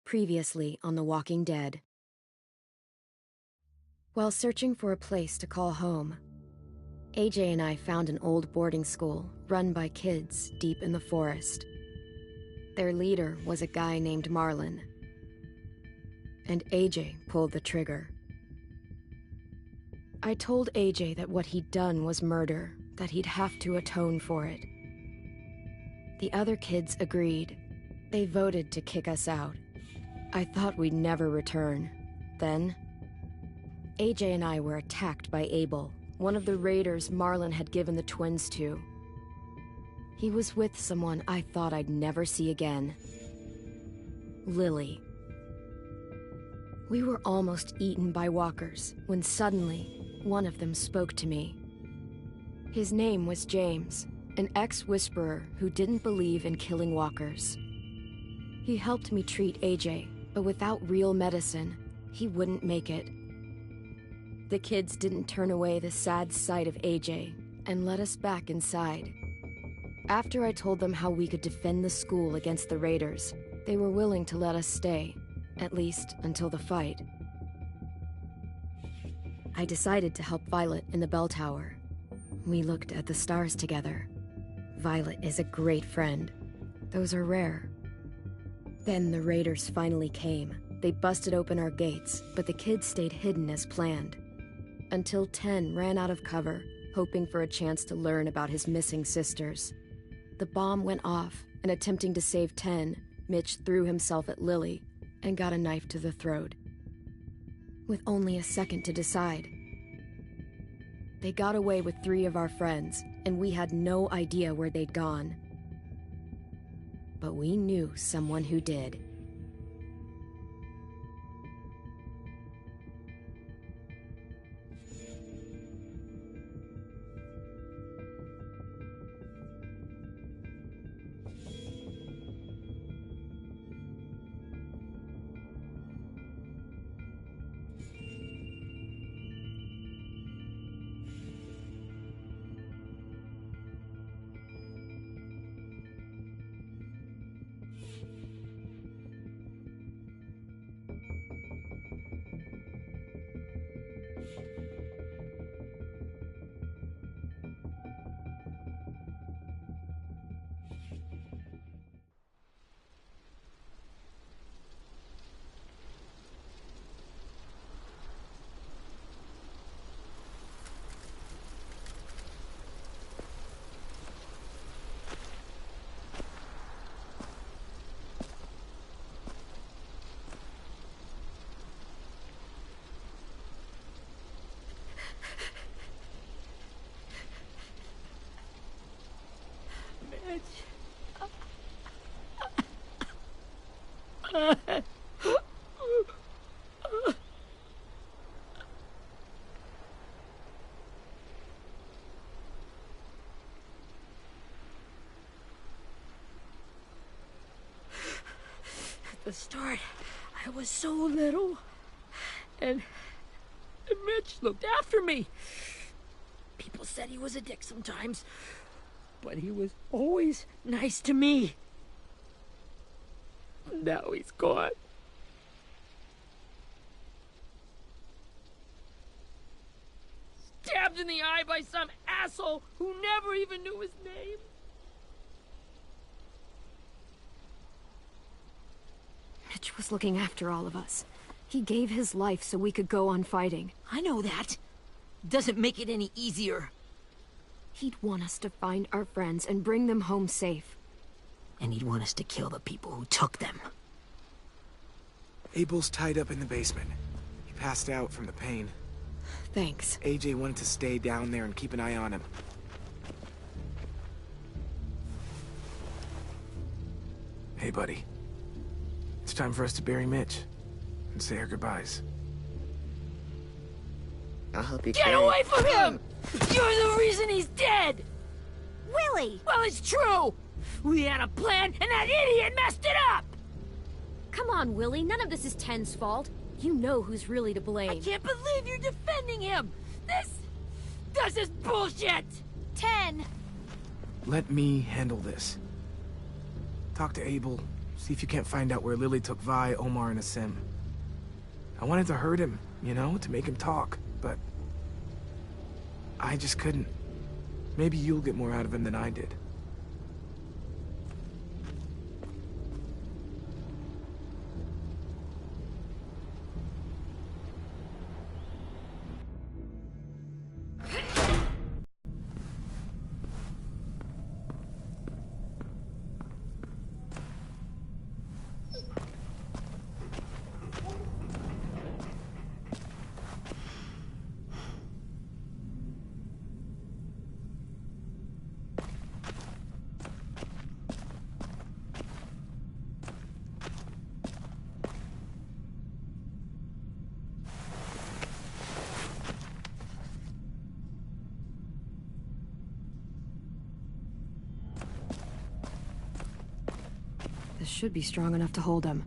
Previously on The Walking Dead. While searching for a place to call home, AJ and I found an old boarding school run by kids deep in the forest. Their leader was a guy named Marlon, and AJ pulled the trigger. I told AJ that what he'd done was murder, that he'd have to atone for it. The other kids agreed. They voted to kick us out. I thought we'd never return. Then, AJ and I were attacked by Abel, one of the raiders Marlon had given the twins to. He was with someone I thought I'd never see again. Lily. We were almost eaten by walkers when suddenly one of them spoke to me. His name was James, an ex-whisperer who didn't believe in killing walkers. He helped me treat AJ, but without real medicine, he wouldn't make it. The kids didn't turn away the sad sight of AJ and let us back inside. After I told them how we could defend the school against the raiders, they were willing to let us stay, at least until the fight. I decided to help Violet in the bell tower. We looked at the stars together. Violet is a great friend. Those are rare. Then the raiders finally came. They busted open our gates, but the kids stayed hidden as planned. Until Ten ran out of cover, hoping for a chance to learn about his missing sisters. The bomb went off, and attempting to save Ten, Mitch threw himself at Lily and got a knife to the throat. With only a second to decide. They got away with 3 of our friends, and we had no idea where they'd gone. But we knew someone who did. At the start, I was so little, and Mitch looked after me. People said he was a dick sometimes, but he was always nice to me. Now he's gone. Stabbed in the eye by some asshole who never even knew his name. Mitch was looking after all of us. He gave his life so we could go on fighting. I know that. Doesn't make it any easier. He'd want us to find our friends and bring them home safe. And he'd want us to kill the people who took them. Abel's tied up in the basement. He passed out from the pain. Thanks. AJ wanted to stay down there and keep an eye on him. Hey, buddy. It's time for us to bury Mitch and say our goodbyes. I'll help you Get away from him! You're the reason he's dead! Willie! Well, it's true! We had a plan, and that idiot messed it up! Come on, Willie. None of this is Ten's fault. You know who's really to blame. I can't believe you're defending him! This is bullshit! 10! Let me handle this. Talk to Abel, See if you can't find out where Lily took Vi, Omar, and Asim. I wanted to hurt him, you know, to make him talk, but... I just couldn't. Maybe you'll get more out of him than I did. This should be strong enough to hold him.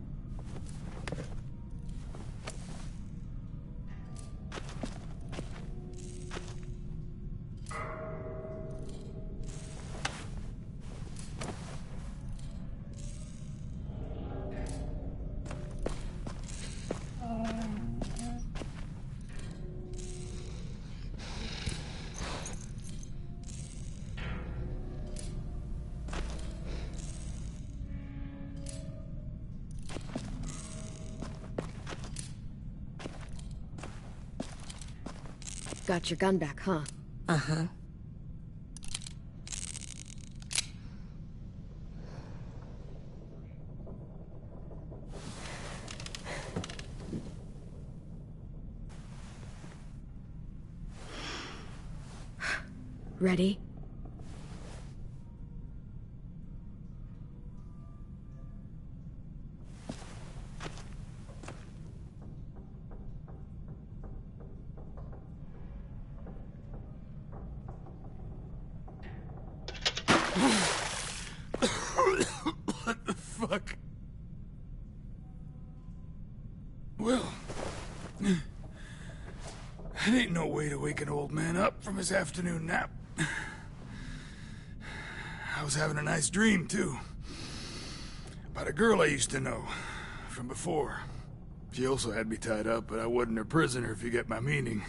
Got your gun back, huh? Uh-huh. Ready? What the fuck? Well, that ain't no way to wake an old man up from his afternoon nap. I was having a nice dream, too. About a girl I used to know from before. She also had me tied up, but I wasn't her prisoner, if you get my meaning.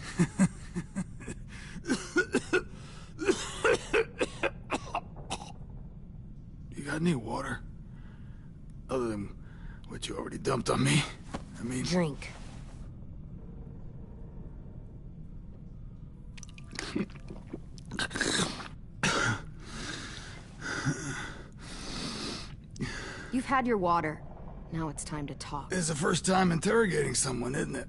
You got any water? Other than what you already dumped on me? I mean... Drink. You've had your water. Now it's time to talk. It's the first time interrogating someone, isn't it?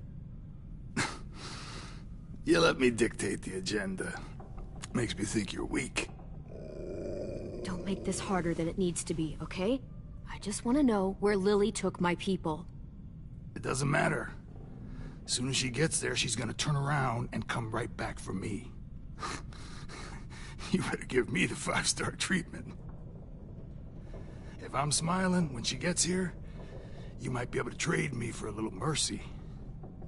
You let me dictate the agenda. Makes me think you're weak. Don't make this harder than it needs to be, okay? I just want to know where Lily took my people. It doesn't matter. As soon as she gets there, she's gonna turn around and come right back for me. You better give me the 5-star treatment. If I'm smiling when she gets here, you might be able to trade me for a little mercy.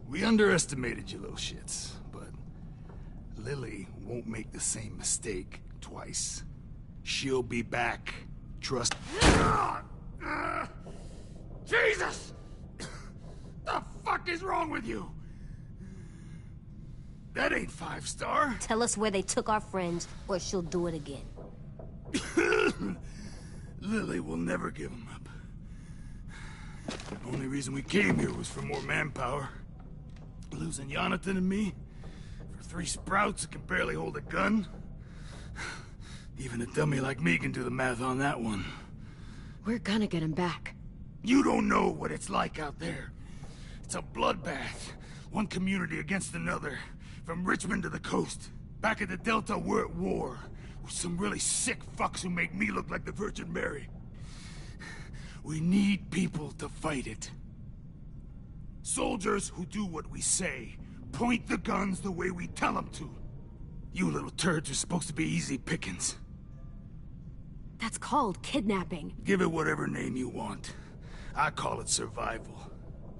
We underestimated you little shits, but Lily won't make the same mistake twice. She'll be back. Trust... Jesus! The fuck is wrong with you? That ain't 5-star. Tell us where they took our friends, or she'll do it again. Lily will never give them up. The only reason we came here was for more manpower. Losing Jonathan and me for 3 sprouts that can barely hold a gun. Even a dummy like me can do the math on that one. We're gonna get him back. You don't know what it's like out there. It's a bloodbath. One community against another. From Richmond to the coast. Back at the Delta, we're at war. With some really sick fucks who make me look like the Virgin Mary. We need people to fight it. Soldiers who do what we say. Point the guns the way we tell them to. You little turds are supposed to be easy pickings. That's called kidnapping. Give it whatever name you want. I call it survival.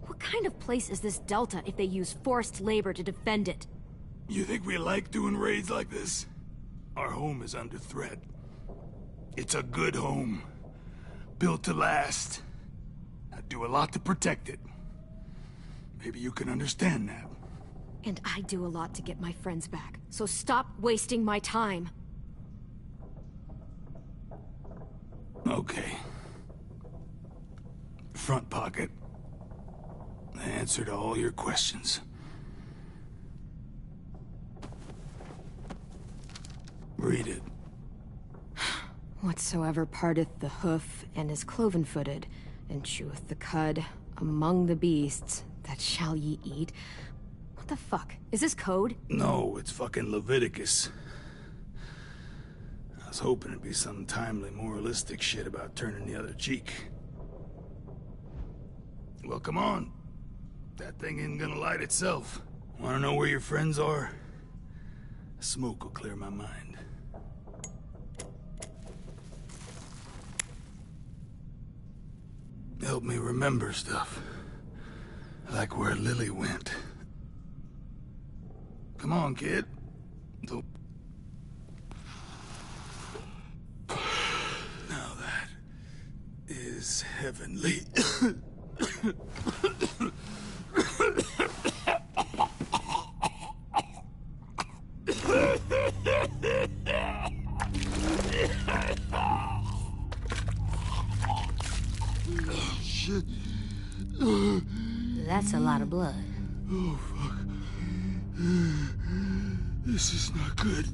What kind of place is this Delta if they use forced labor to defend it? You think we like doing raids like this? Our home is under threat. It's a good home. Built to last. I'd do a lot to protect it. Maybe you can understand that. And I do a lot to get my friends back, so stop wasting my time. Okay. Front pocket. The answer to all your questions. Read it. Whatsoever parteth the hoof and is cloven-footed, and cheweth the cud among the beasts, that shall ye eat. What the fuck? Is this code? No, it's fucking Leviticus. I was hoping it'd be some timely, moralistic shit about turning the other cheek. Well, come on. That thing isn't gonna light itself. Wanna know where your friends are? Smoke will clear my mind. Help me remember stuff. Like where Lily went. Come on, kid. Now that is heavenly. Shit. That's a lot of blood. Oh, fuck. This is not good.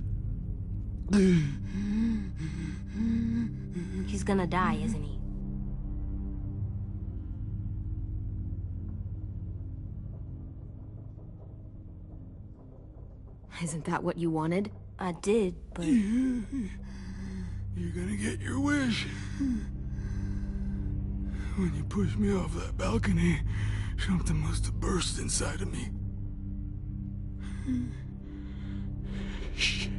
He's gonna die, isn't he? Isn't that what you wanted? I did, but... You're gonna get your wish. When you pushed me off that balcony, something must have burst inside of me. Shit.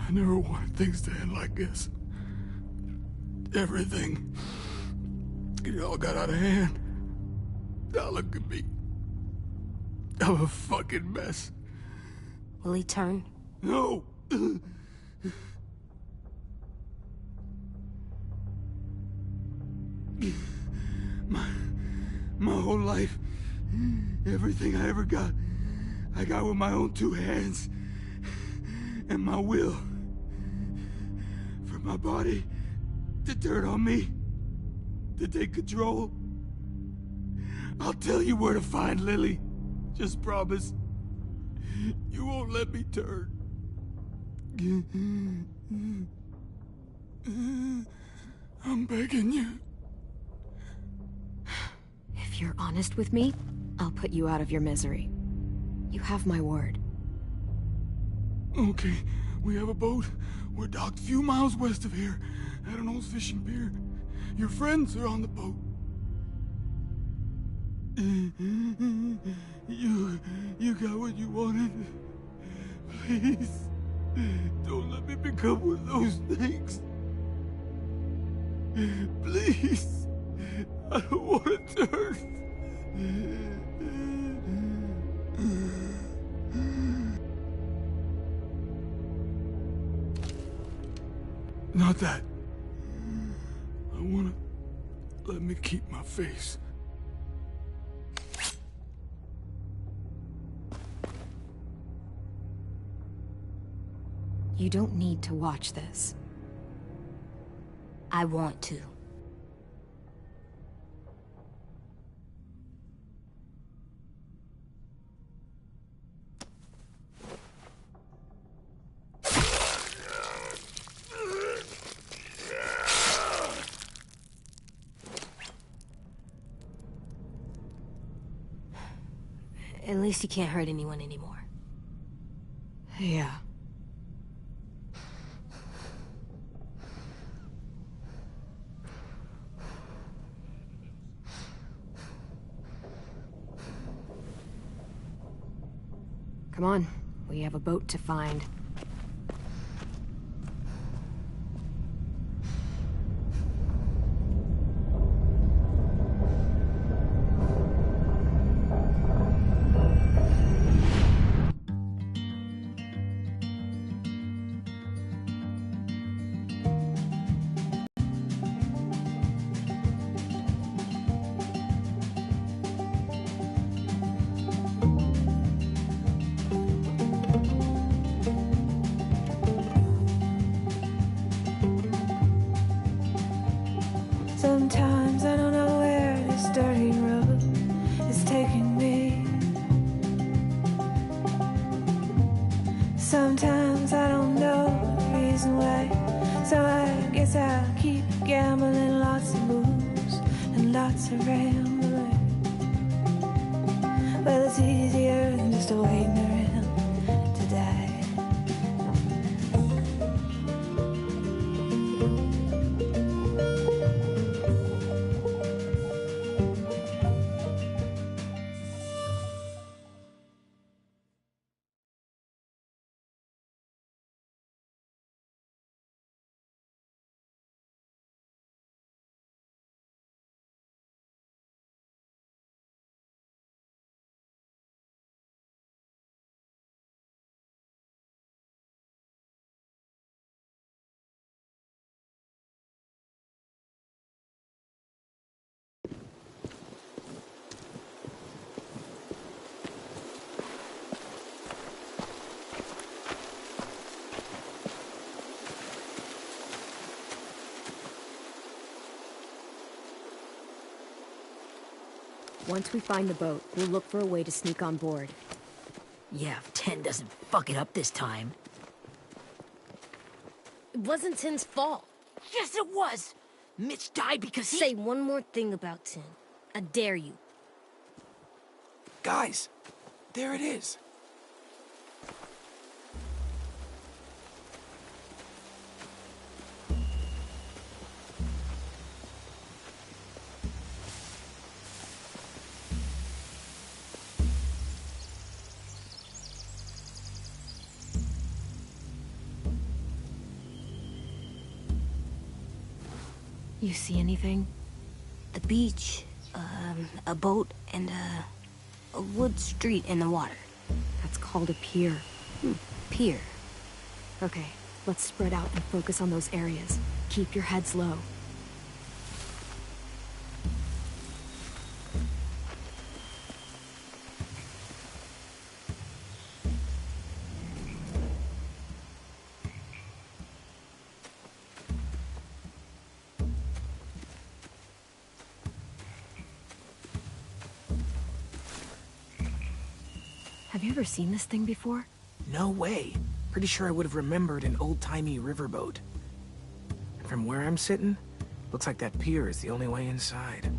I never wanted things to end like this. Everything. It all got out of hand. Now look at me. I'm a fucking mess. Will he turn? No! My whole life, everything I ever got, I got with my own two hands. And my will. For my body to turn on me. To take control. I'll tell you where to find Lily. Just promise. You won't let me turn. I'm begging you. If you're honest with me, I'll put you out of your misery. You have my word. Okay, we have a boat. We're docked a few miles west of here, at an old fishing pier. Your friends are on the boat. You got what you wanted. Please, don't let me become one of those things. Please, I don't want to turn. Not that. I wanna let me keep my face. You don't need to watch this. I want to. At least he can't hurt anyone anymore. Yeah. Come on, we have a boat to find. dots of rambling. Well, it's easier than just waiting around to die. Once we find the boat, we'll look for a way to sneak on board. Yeah, if Ten doesn't fuck it up this time. It wasn't Tin's fault. Yes, it was! Mitch died because he— Say one more thing about Tin. I dare you. Guys, there it is. You see anything? The beach, a boat, and a wood street in the water. That's called a pier. Pier. Okay, let's spread out and focus on those areas. Keep your heads low. Have you ever seen this thing before? No way. Pretty sure I would have remembered an old-timey riverboat. And from where I'm sitting, looks like that pier is the only way inside.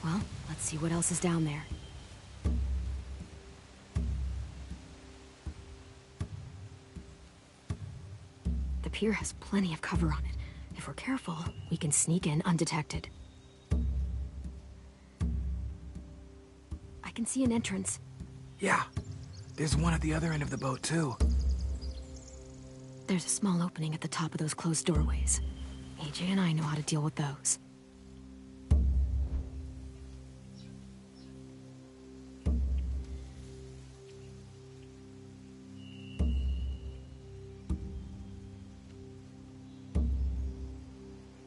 Well, let's see what else is down there. The pier has plenty of cover on it. If we're careful, we can sneak in undetected. I can see an entrance. Yeah, there's one at the other end of the boat, too. There's a small opening at the top of those closed doorways. AJ and I know how to deal with those.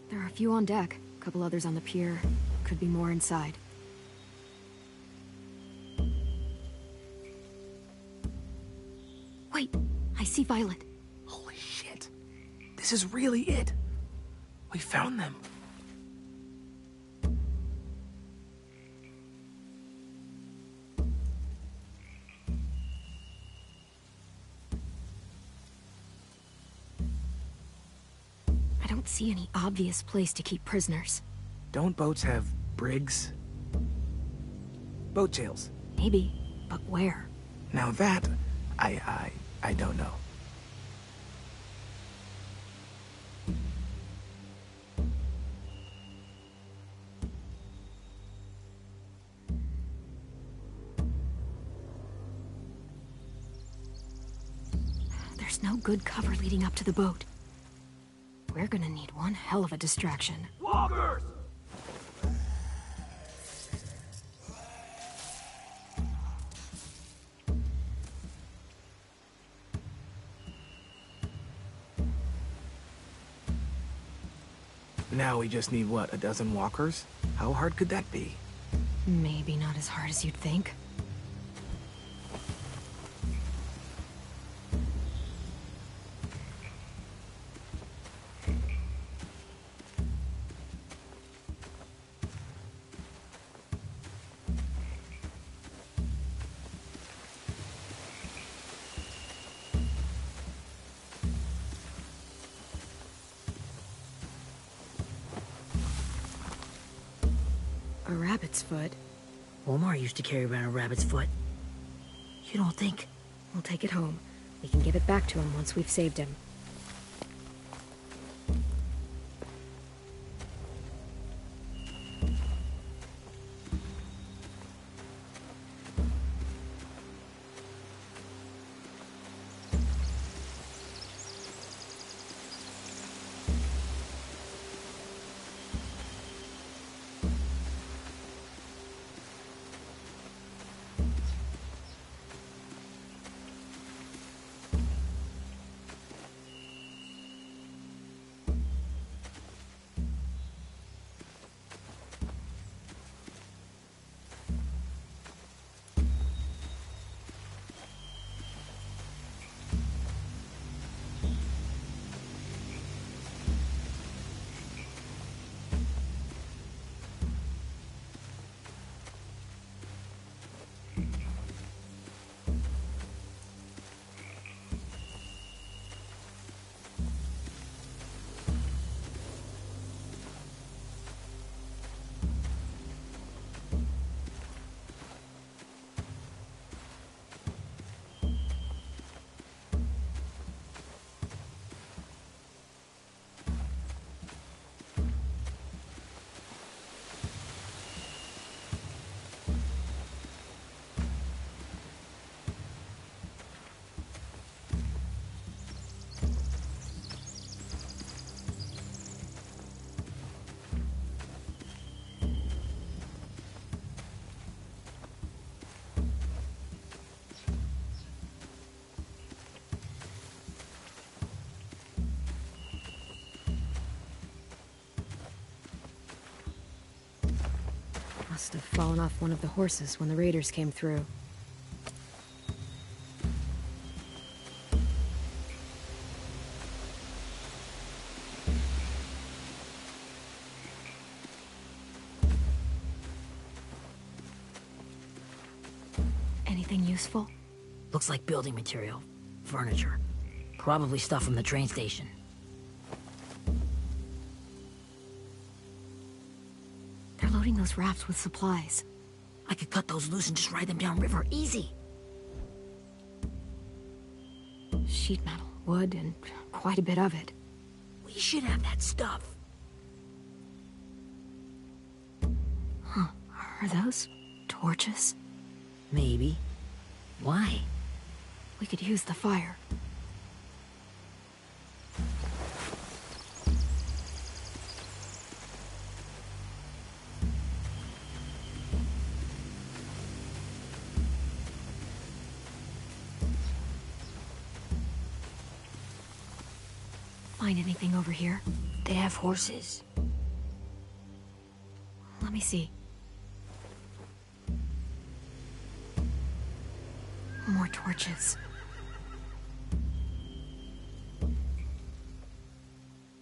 There are a few on deck, a couple others on the pier. Could be more inside. Wait, I see Violet. Holy shit. This is really it. We found them. I don't see any obvious place to keep prisoners. Don't boats have brigs? Boat jails. Maybe, but where? Now that, I don't know. There's no good cover leading up to the boat. We're gonna need one hell of a distraction. Walkers! Now we just need, what, a dozen walkers? How hard could that be? Maybe not as hard as you'd think. A rabbit's foot? Omar used to carry around a rabbit's foot. You don't think... We'll take it home. We can give it back to him once we've saved him. Must have fallen off one of the horses when the raiders came through. Anything useful? Looks like building material. Furniture. Probably stuff from the train station. They're loading those rafts with supplies. I could cut those loose and just ride them downriver, easy. Sheet metal, wood, and quite a bit of it. We should have that stuff. Huh. Are those torches? Maybe. Why? We could use the fire. Find anything over here? They have horses. Let me see. More torches.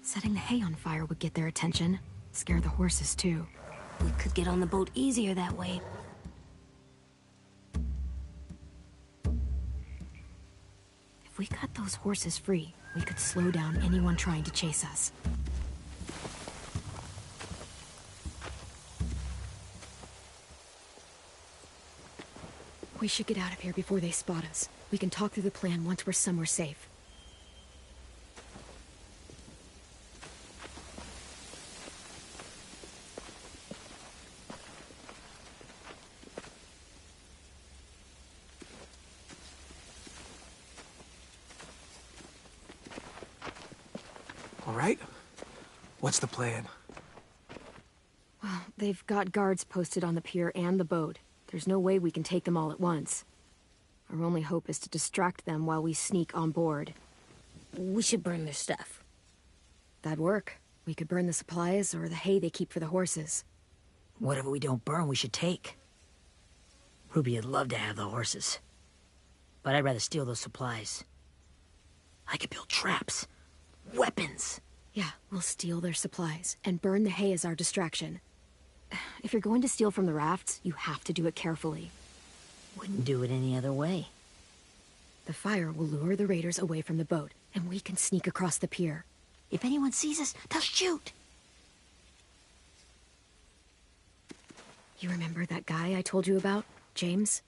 Setting the hay on fire would get their attention. Scare the horses, too. We could get on the boat easier that way. If we cut those horses free, we could slow down anyone trying to chase us. We should get out of here before they spot us. We can talk through the plan once we're somewhere safe. All right? What's the plan? Well, they've got guards posted on the pier and the boat. There's no way we can take them all at once. Our only hope is to distract them while we sneak on board. We should burn their stuff. That'd work. We could burn the supplies or the hay they keep for the horses. Whatever we don't burn, we should take. Ruby would love to have the horses. But I'd rather steal those supplies. I could build traps. Weapons. Yeah, we'll steal their supplies and burn the hay as our distraction. If you're going to steal from the rafts, you have to do it carefully. Wouldn't do it any other way. The fire will lure the raiders away from the boat, and we can sneak across the pier. If anyone sees us, they'll shoot. You remember that guy I told you about, James?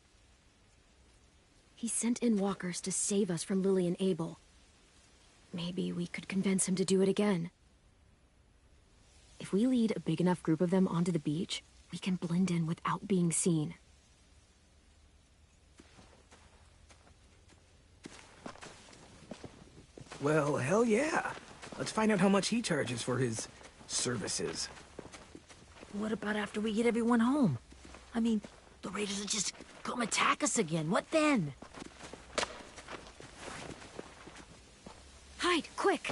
He sent in walkers to save us from Lily and Abel. Maybe we could convince him to do it again. If we lead a big enough group of them onto the beach, we can blend in without being seen. Well, hell yeah. Let's find out how much he charges for his services. What about after we get everyone home? I mean, the raiders will just come attack us again. What then? Hide, quick!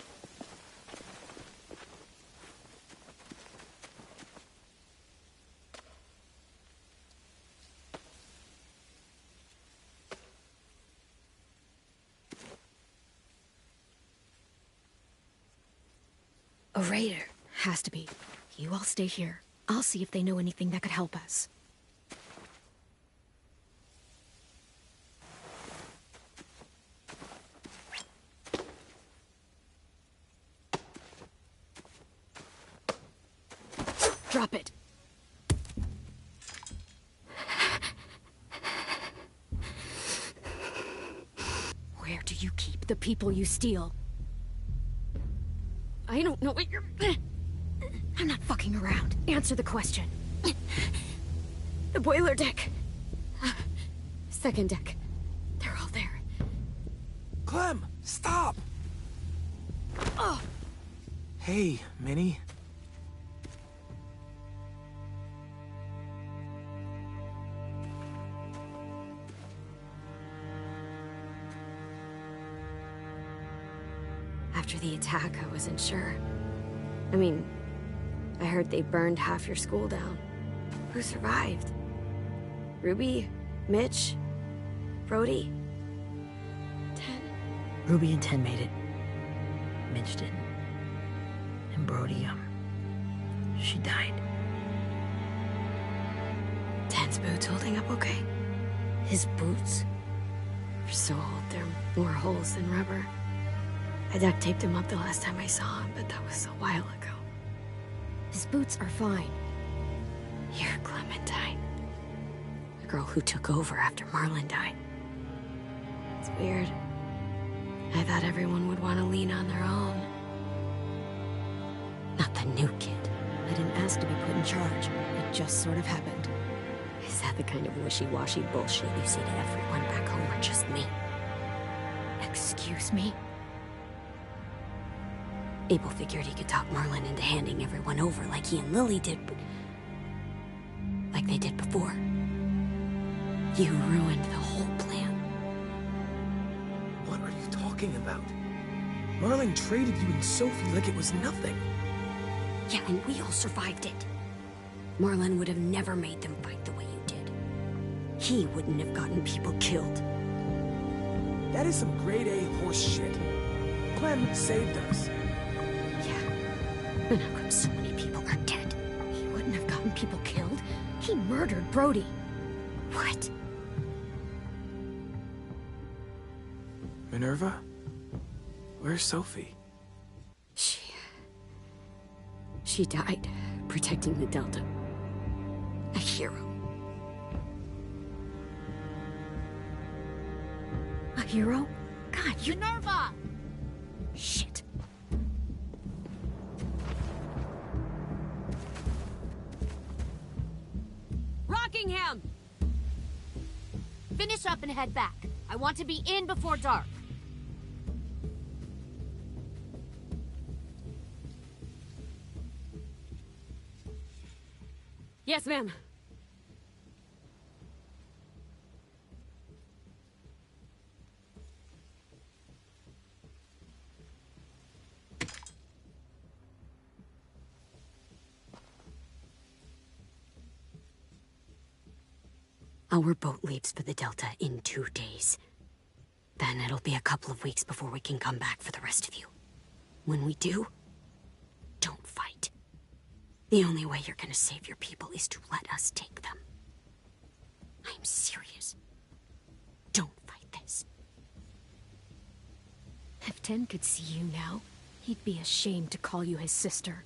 A raider. Has to be. You all stay here. I'll see if they know anything that could help us. Drop it. Where do you keep the people you steal? I don't know what you're... I'm not fucking around. Answer the question. The boiler deck. Second deck. They're all there. Clem, stop! Oh! Hey, Minnie. After the attack, I wasn't sure. I mean, I heard they burned half your school down. Who survived? Ruby? Mitch? Brody? Ten? Ruby and Ten made it. Mitch didn't. And Brody, she died. Ten's boots holding up okay? His boots? They're so old, they're more holes than rubber. I duct taped him up the last time I saw him, but that was a while ago. His boots are fine. You're Clementine. The girl who took over after Marlon died. It's weird. I thought everyone would want to lean on their own. Not the new kid. I didn't ask to be put in charge. It just sort of happened. Is that the kind of wishy-washy bullshit you say to everyone back home, or just me? Excuse me? Abel figured he could talk Marlon into handing everyone over like he and Lily did, but... like they did before. You ruined the whole plan. What are you talking about? Marlon traded you and Sophie like it was nothing. Yeah, and we all survived it. Marlon would have never made them fight the way you did. He wouldn't have gotten people killed. That is some grade A horse shit. Clem saved us. And how come so many people are dead? He wouldn't have gotten people killed. He murdered Brody. What? Minerva? Where's Sophie? She died protecting the Delta. A hero. A hero? God, you... Minerva! Shit. Rockingham! Finish up and head back. I want to be in before dark. Yes, ma'am. Our boat leaves for the Delta in 2 days. Then it'll be a couple of weeks before we can come back for the rest of you. When we do, don't fight. The only way you're gonna save your people is to let us take them. I'm serious. Don't fight this. If Ten could see you now, he'd be ashamed to call you his sister.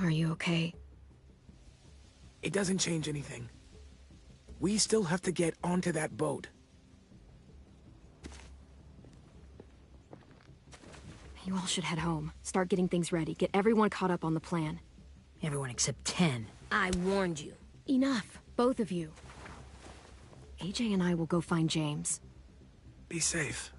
Are you okay? It doesn't change anything. We still have to get onto that boat. You all should head home. Start getting things ready. Get everyone caught up on the plan. Everyone except 10. I warned you. Enough, both of you. AJ and I will go find James. Be safe.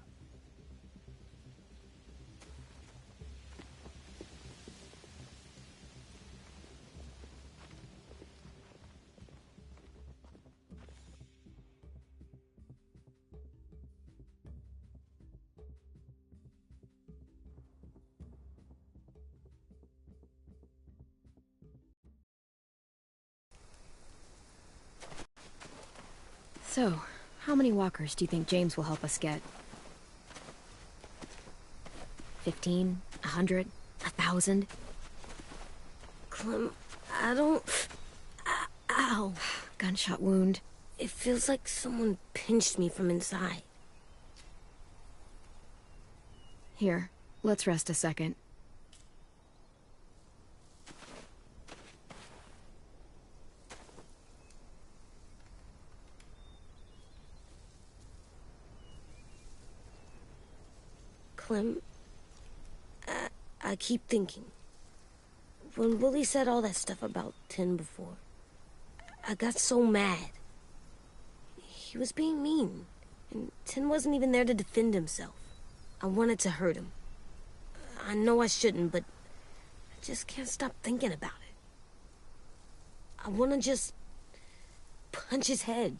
So, how many walkers do you think James will help us get? 15? 100? 1,000? Clem, I don't... Ow. Gunshot wound. It feels like someone pinched me from inside. Here, let's rest a second. Clem, I keep thinking. When Willie said all that stuff about 10 before, I got so mad. He was being mean, and 10 wasn't even there to defend himself. I wanted to hurt him. I know I shouldn't, but I just can't stop thinking about it. I want to just punch his head.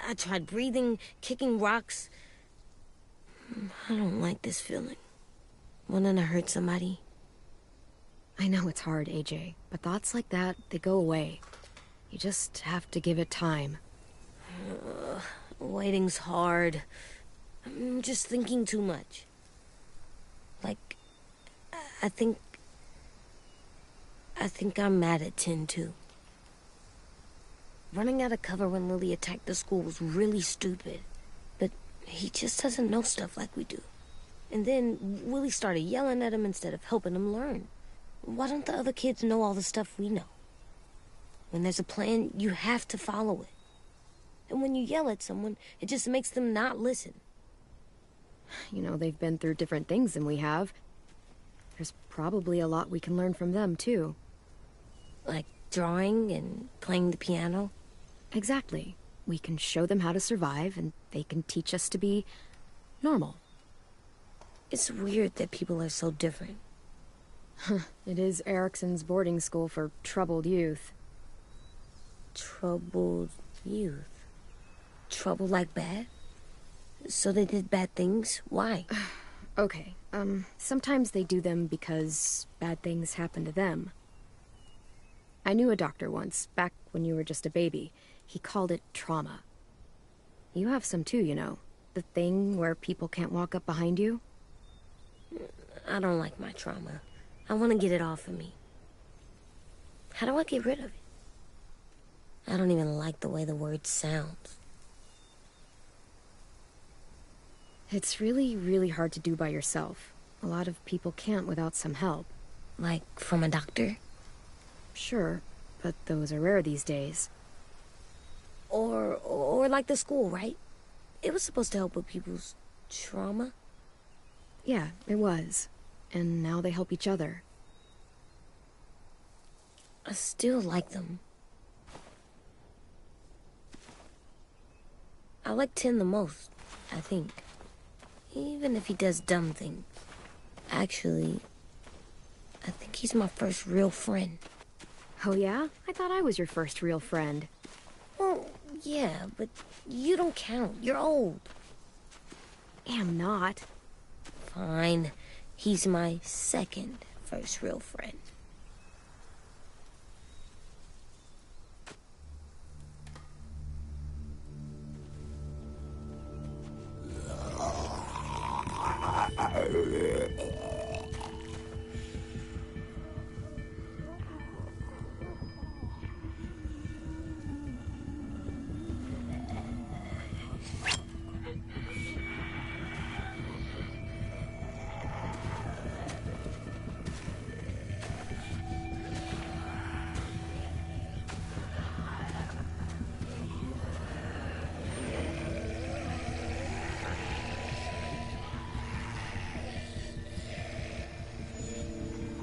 I tried breathing, kicking rocks. I don't like this feeling. Wanting to hurt somebody. I know it's hard, AJ, but thoughts like that, they go away. You just have to give it time. Waiting's hard. I'm just thinking too much. Like, I think I'm mad at 10 too. Running out of cover when Lily attacked the school was really stupid. But he just doesn't know stuff like we do. And then Willie started yelling at him instead of helping him learn. Why don't the other kids know all the stuff we know? When there's a plan, you have to follow it. And when you yell at someone, it just makes them not listen. You know, they've been through different things than we have. There's probably a lot we can learn from them, too. Like drawing and playing the piano? Exactly. We can show them how to survive, and they can teach us to be normal. It's weird that people are so different. It is Erickson's boarding school for troubled youth. Troubled youth? Trouble like bad? So they did bad things? Why? Okay, sometimes they do them because bad things happen to them. I knew a doctor once, back when you were just a baby. He called it trauma. You have some too, you know. The thing where people can't walk up behind you. I don't like my trauma. I want to get it off of me. How do I get rid of it? I don't even like the way the word sounds. It's really, really hard to do by yourself. A lot of people can't without some help. Like from a doctor? Sure, but those are rare these days. Or like the school, right? It was supposed to help with people's trauma. Yeah, it was. And now they help each other. I still like them. I like 10 the most, I think. Even if he does dumb things. Actually, I think he's my first real friend. Oh yeah? I thought I was your first real friend. Well, yeah, but you don't count. You're old. Am not. Fine. He's my second first real friend.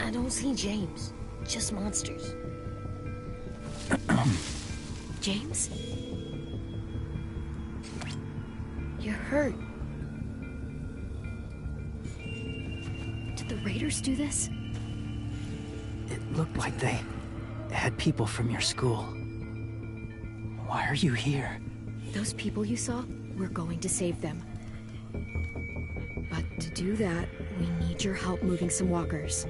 I don't see James. Just monsters. James? You're hurt. Did the Raiders do this? It looked like they had people from your school. Why are you here? Those people you saw, we're going to save them. But to do that, we need your help moving some walkers.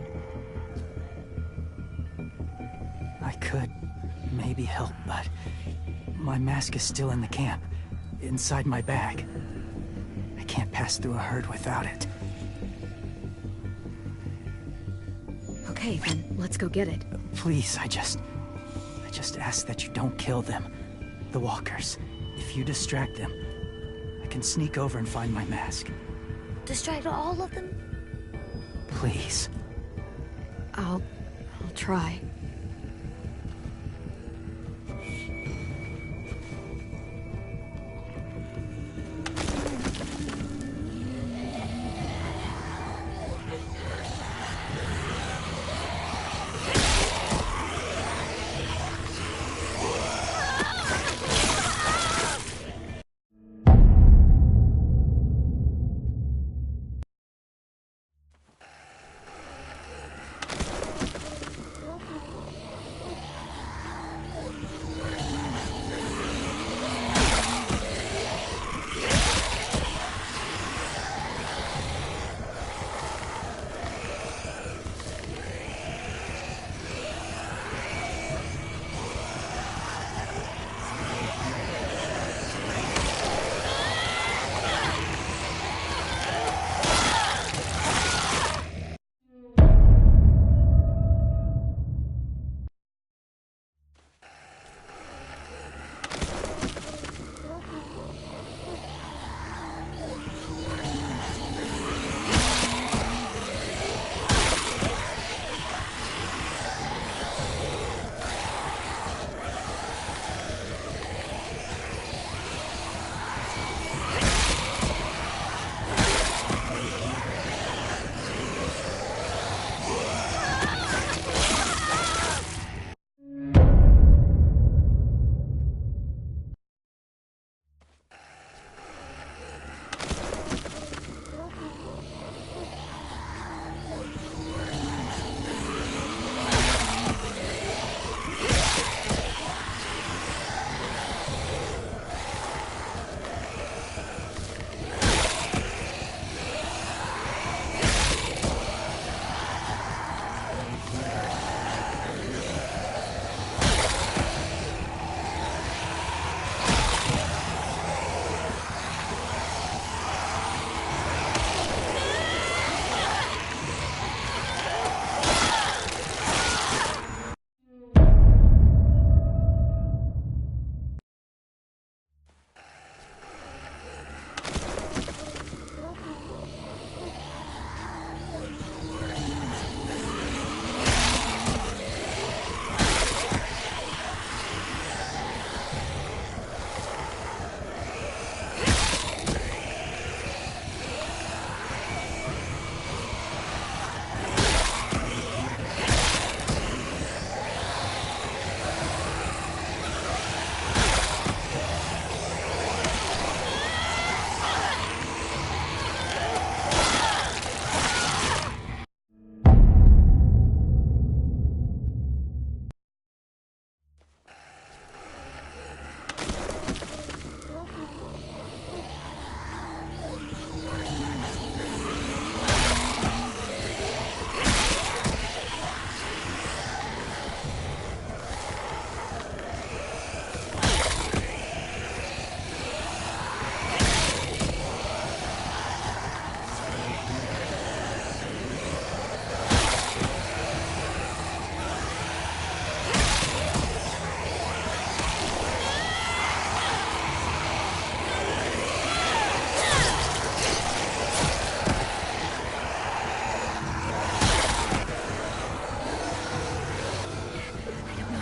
I could maybe help, but my mask is still in the camp, inside my bag. I can't pass through a herd without it. Okay, then let's go get it. Please, I just ask that you don't kill them. The walkers. If you distract them, I can sneak over and find my mask. Distract all of them? Please. I'll try.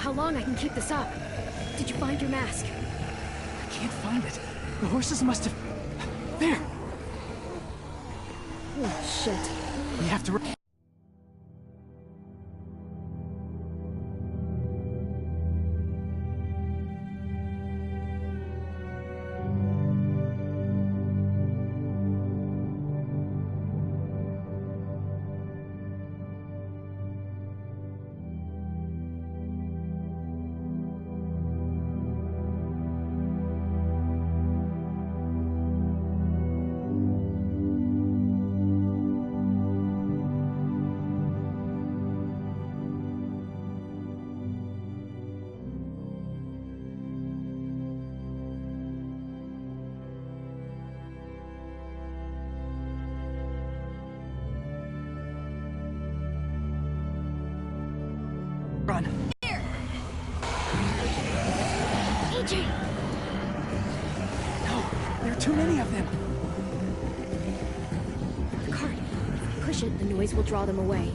How long I can keep this up? Did you find your mask? I can't find it. The horses must have... There! Oh, shit. We have to... on. AJ! No, there are too many of them. The cart. If we push it, the noise will draw them away.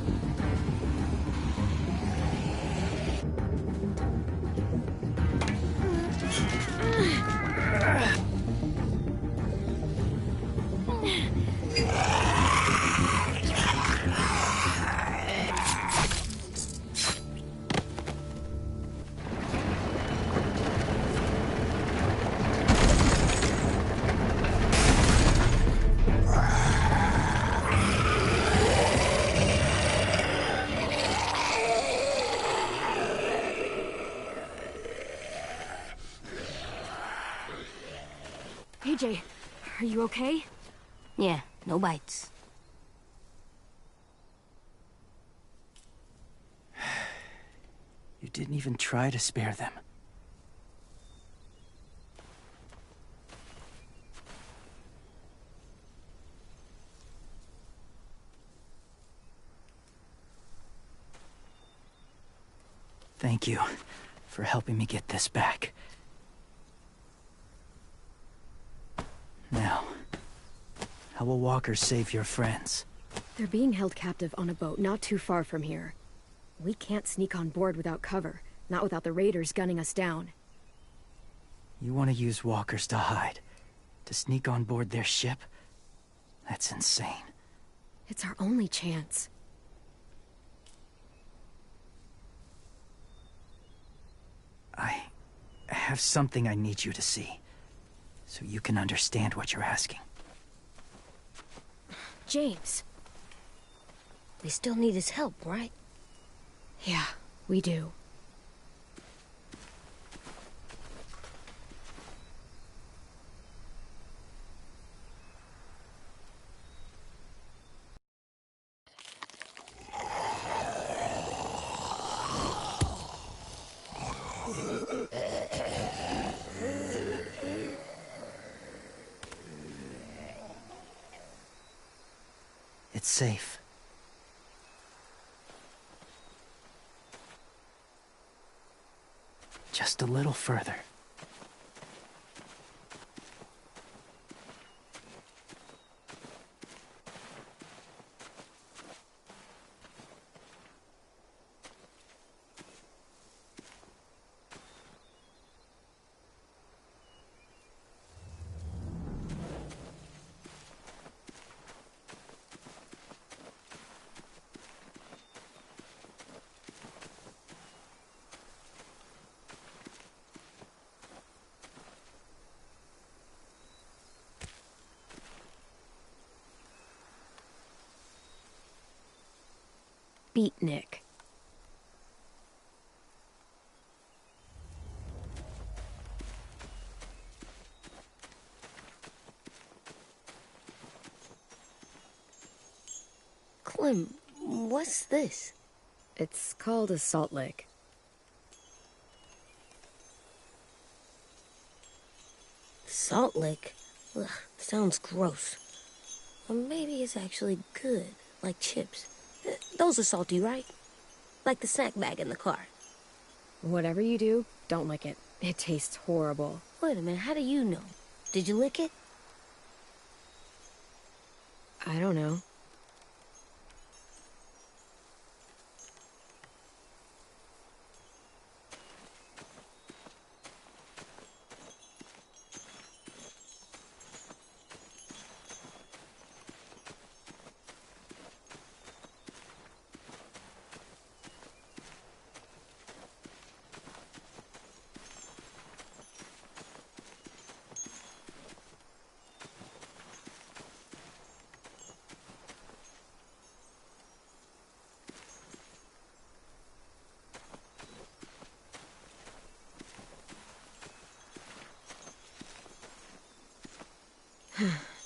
AJ, are you okay? Yeah, no bites. You didn't even try to spare them. Thank you for helping me get this back. Now, how will Walker save your friends? They're being held captive on a boat not too far from here. We can't sneak on board without cover, not without the raiders gunning us down. You want to use walkers to hide? To sneak on board their ship? That's insane. It's our only chance. I have something I need you to see, so you can understand what you're asking. James. We still need his help, right? Yeah, we do. It's safe. Just a little further. Beatnik. Clem, what's this? It's called a salt lick. Salt lick? Ugh, sounds gross. Or maybe it's actually good, like chips. Those are salty, right? Like the snack bag in the car. Whatever you do, don't lick it. It tastes horrible. Wait a minute, how do you know? Did you lick it? I don't know.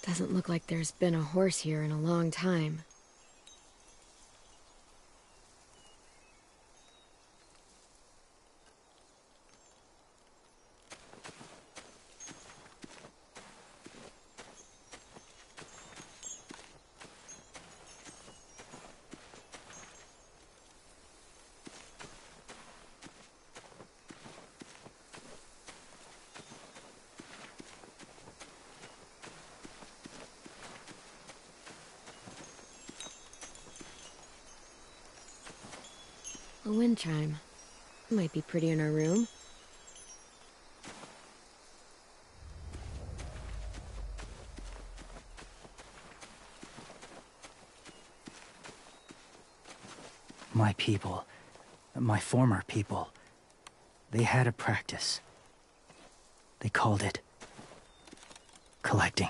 Doesn't look like there's been a horse here in a long time. A wind chime. Might be pretty in our room. My people, my former people, they had a practice. They called it collecting.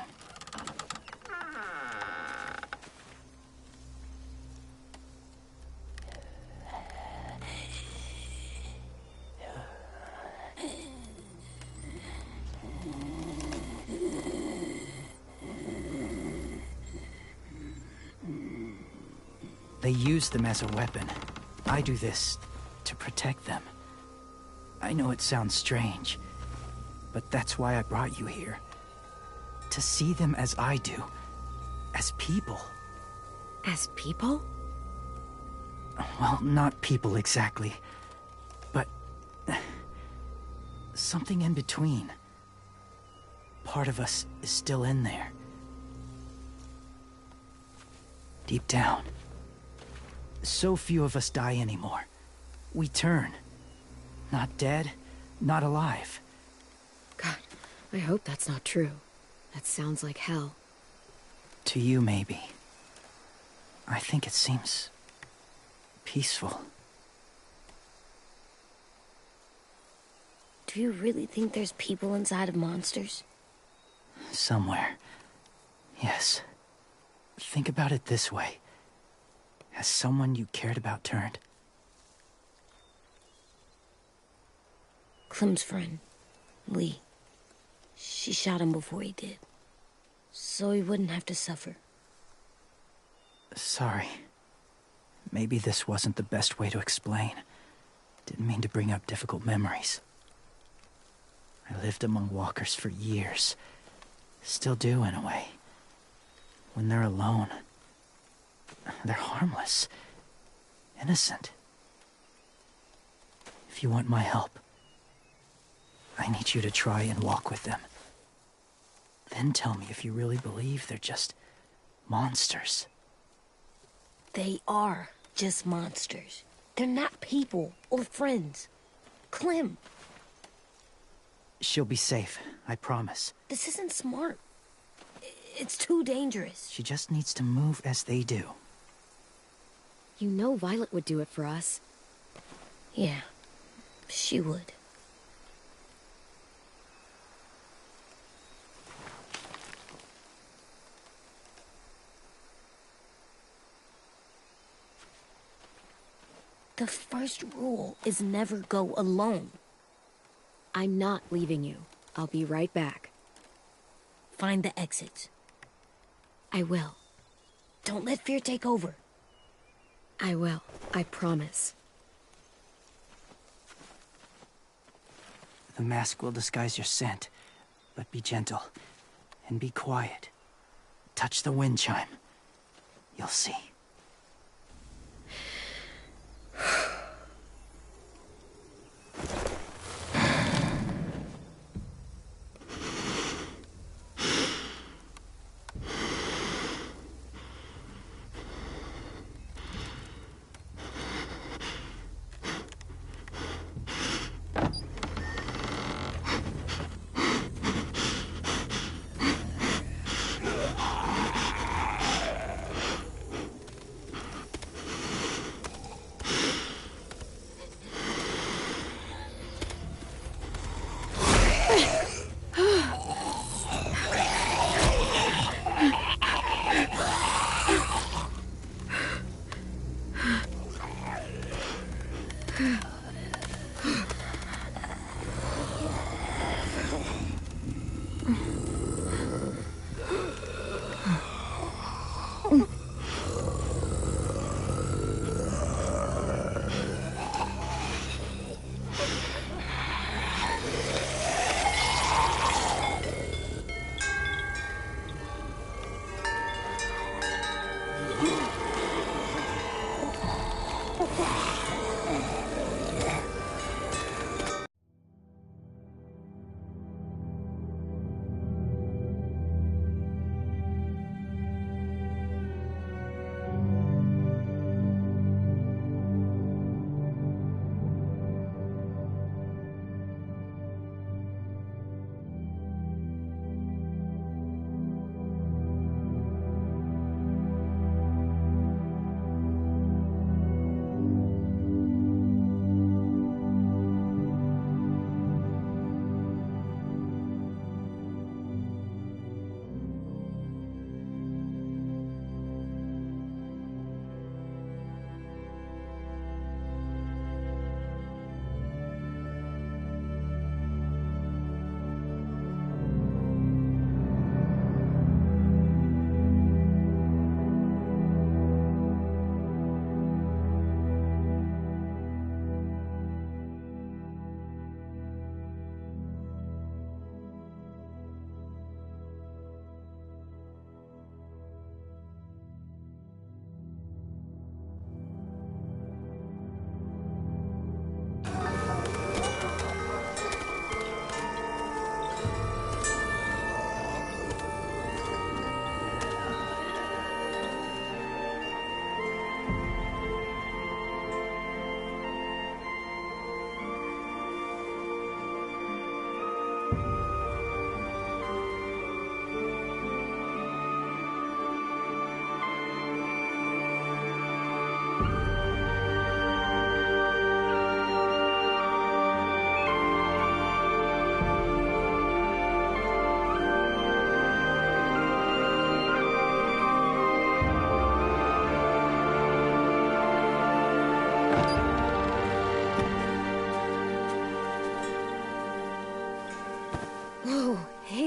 They use them as a weapon. I do this to protect them. I know it sounds strange, but that's why I brought you here. To see them as I do. As people. As people? Well, not people exactly, but something in between. Part of us is still in there. Deep down. So few of us die anymore. We turn. Not dead, not alive. God, I hope that's not true. That sounds like hell. To you, maybe. I think it seems peaceful. Do you really think there's people inside of monsters? Somewhere. Yes. Think about it this way. Has someone you cared about turned? Clem's friend, Lee. She shot him before he did. So he wouldn't have to suffer. Sorry. Maybe this wasn't the best way to explain. Didn't mean to bring up difficult memories. I lived among walkers for years. Still do, in a way. When they're alone, they're harmless. Innocent. If you want my help, I need you to try and walk with them. Then tell me if you really believe they're just monsters. They are just monsters. They're not people or friends. Clem, She'll be safe, I promise. this isn't smart. It's too dangerous. She just needs to move as they do. You know Violet would do it for us. Yeah, she would. The first rule is never go alone. I'm not leaving you. I'll be right back. Find the exits. I will. Don't let fear take over. I will. I promise. The mask will disguise your scent, but be gentle and be quiet. Touch the wind chime. You'll see.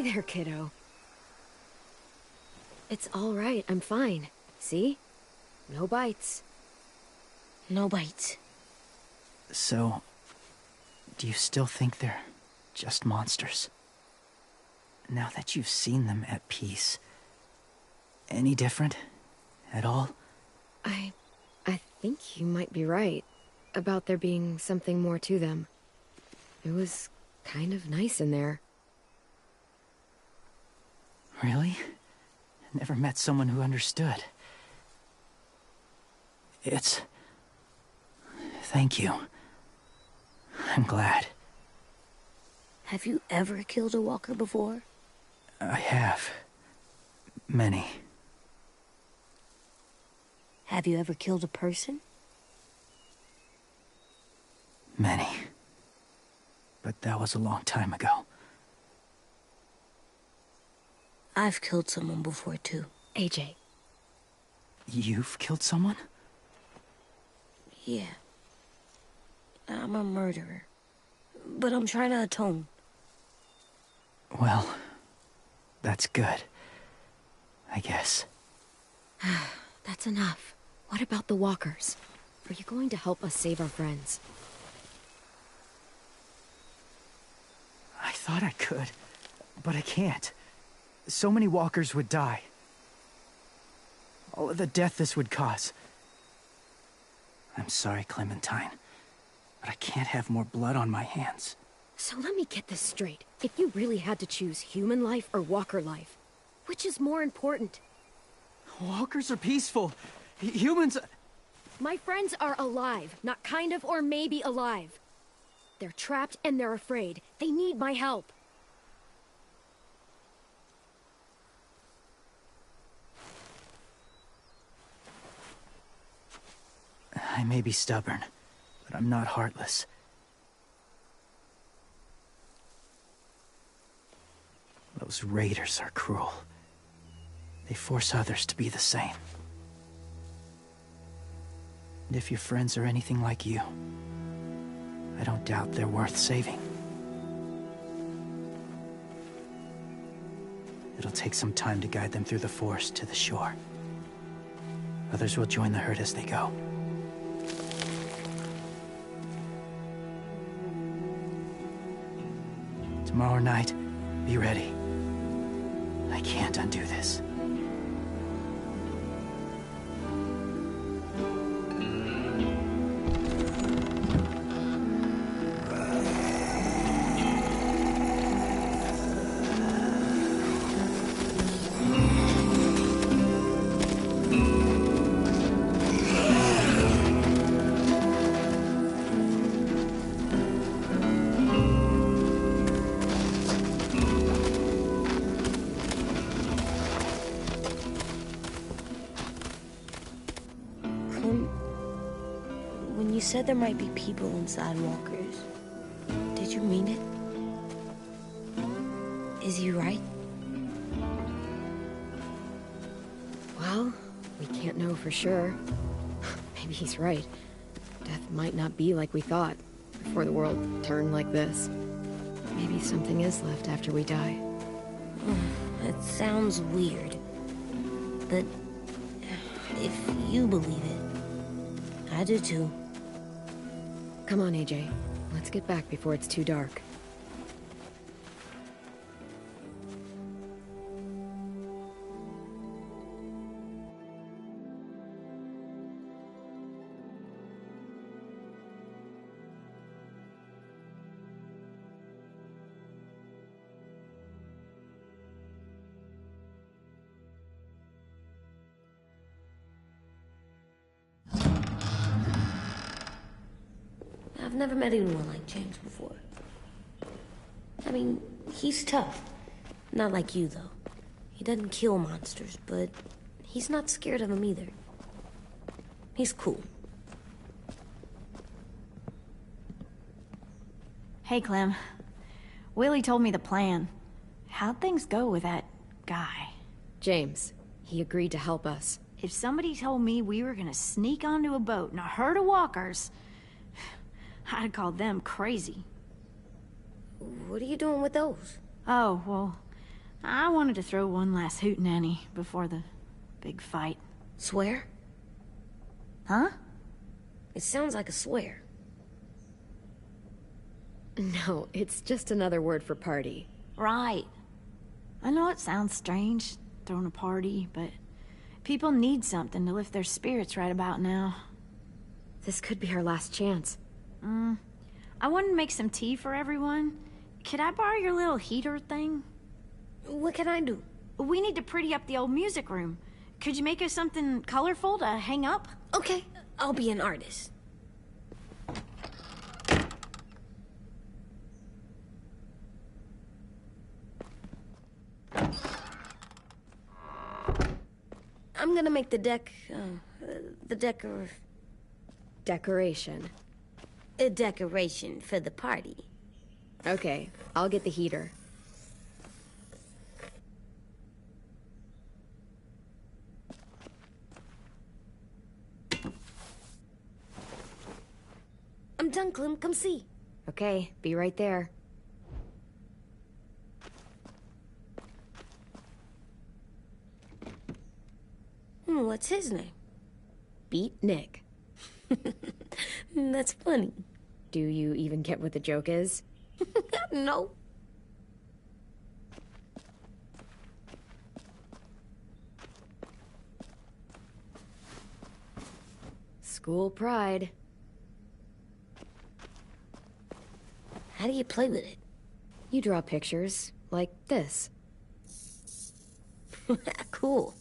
there, kiddo. It's all right, I'm fine. See? No bites. No bites. So, do you still think they're just monsters? Now that you've seen them at peace, any different at all? I think you might be right about there being something more to them. It was kind of nice in there. Really? Never met someone who understood. Thank you. I'm glad. Have you ever killed a walker before? I have. Many. Have you ever killed a person? Many. But that was a long time ago. I've killed someone before, too. AJ. You've killed someone? Yeah. I'm a murderer. But I'm trying to atone. Well, that's good. I guess. That's enough. What about the walkers? Are you going to help us save our friends? I thought I could, but I can't. So many walkers would die. All of the death this would cause. I'm sorry, Clementine, but I can't have more blood on my hands. So let me get this straight. If you really had to choose human life or walker life, which is more important? Walkers are peaceful. Humans... My friends are alive, not kind of or maybe alive. They're trapped and they're afraid. They need my help. I may be stubborn, but I'm not heartless. Those raiders are cruel. They force others to be the same. And if your friends are anything like you, I don't doubt they're worth saving. It'll take some time to guide them through the forest to the shore. Others will join the herd as they go. Tomorrow night, be ready. I can't undo this. When you said there might be people inside walkers, did you mean it? Is he right? Well, we can't know for sure. Maybe he's right. Death might not be like we thought, before the world turned like this. Maybe something is left after we die. It sounds weird. But if you believe it, I do too. Come on, AJ. Let's get back before it's too dark. I've never met anyone like James before. I mean, he's tough. Not like you, though. He doesn't kill monsters, but he's not scared of them either. He's cool. Hey, Clem. Willie told me the plan. How'd things go with that guy? James. He agreed to help us. If somebody told me we were gonna sneak onto a boat in a herd of walkers, I'd call them crazy. What are you doing with those? Oh, well, I wanted to throw one last hootenanny before the big fight. Swear? Huh? It sounds like a swear. No, it's just another word for party. Right. I know it sounds strange, throwing a party, but people need something to lift their spirits right about now. This could be our last chance. I wanted to make some tea for everyone. Could I borrow your little heater thing? What can I do? We need to pretty up the old music room. Could you make us something colorful to hang up? Okay, I'll be an artist. I'm gonna make the Decoration. a decoration for the party. Okay, I'll get the heater. I'm done, Clem. Come see. Okay, be right there. What's his name? Beat Nick. That's funny. Do you even get what the joke is? No. School pride. How do you play with it? You draw pictures, like this. Cool.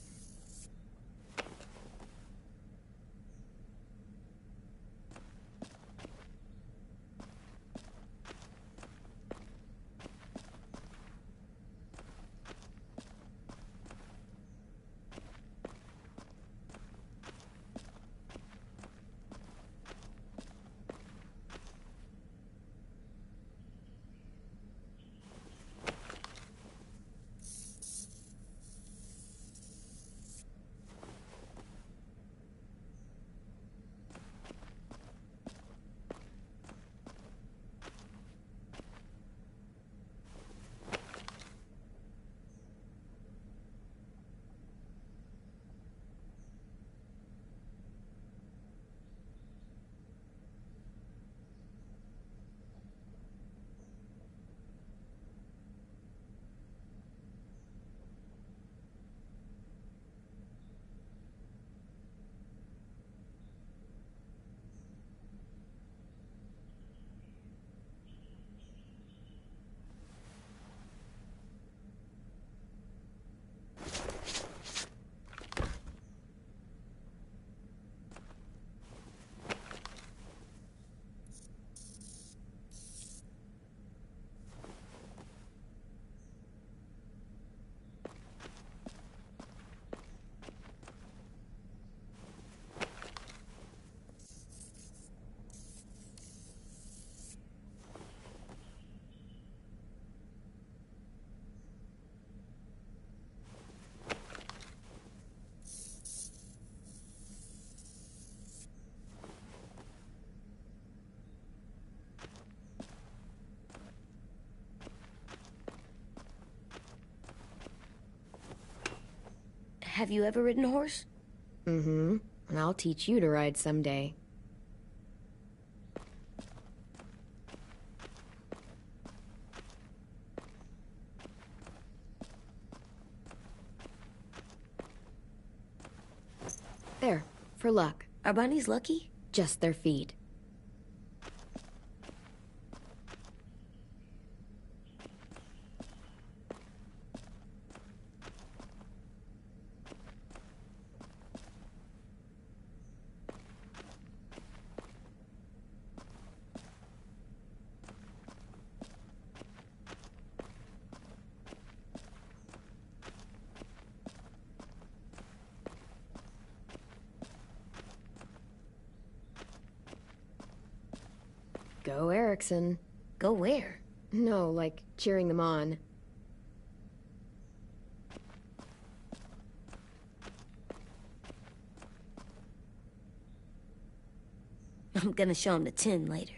Have you ever ridden a horse? Mm-hmm. And I'll teach you to ride someday. There, for luck. Are bunnies lucky? Just their feet. Go Erickson. Go where? No, like cheering them on. I'm gonna show him the tin later.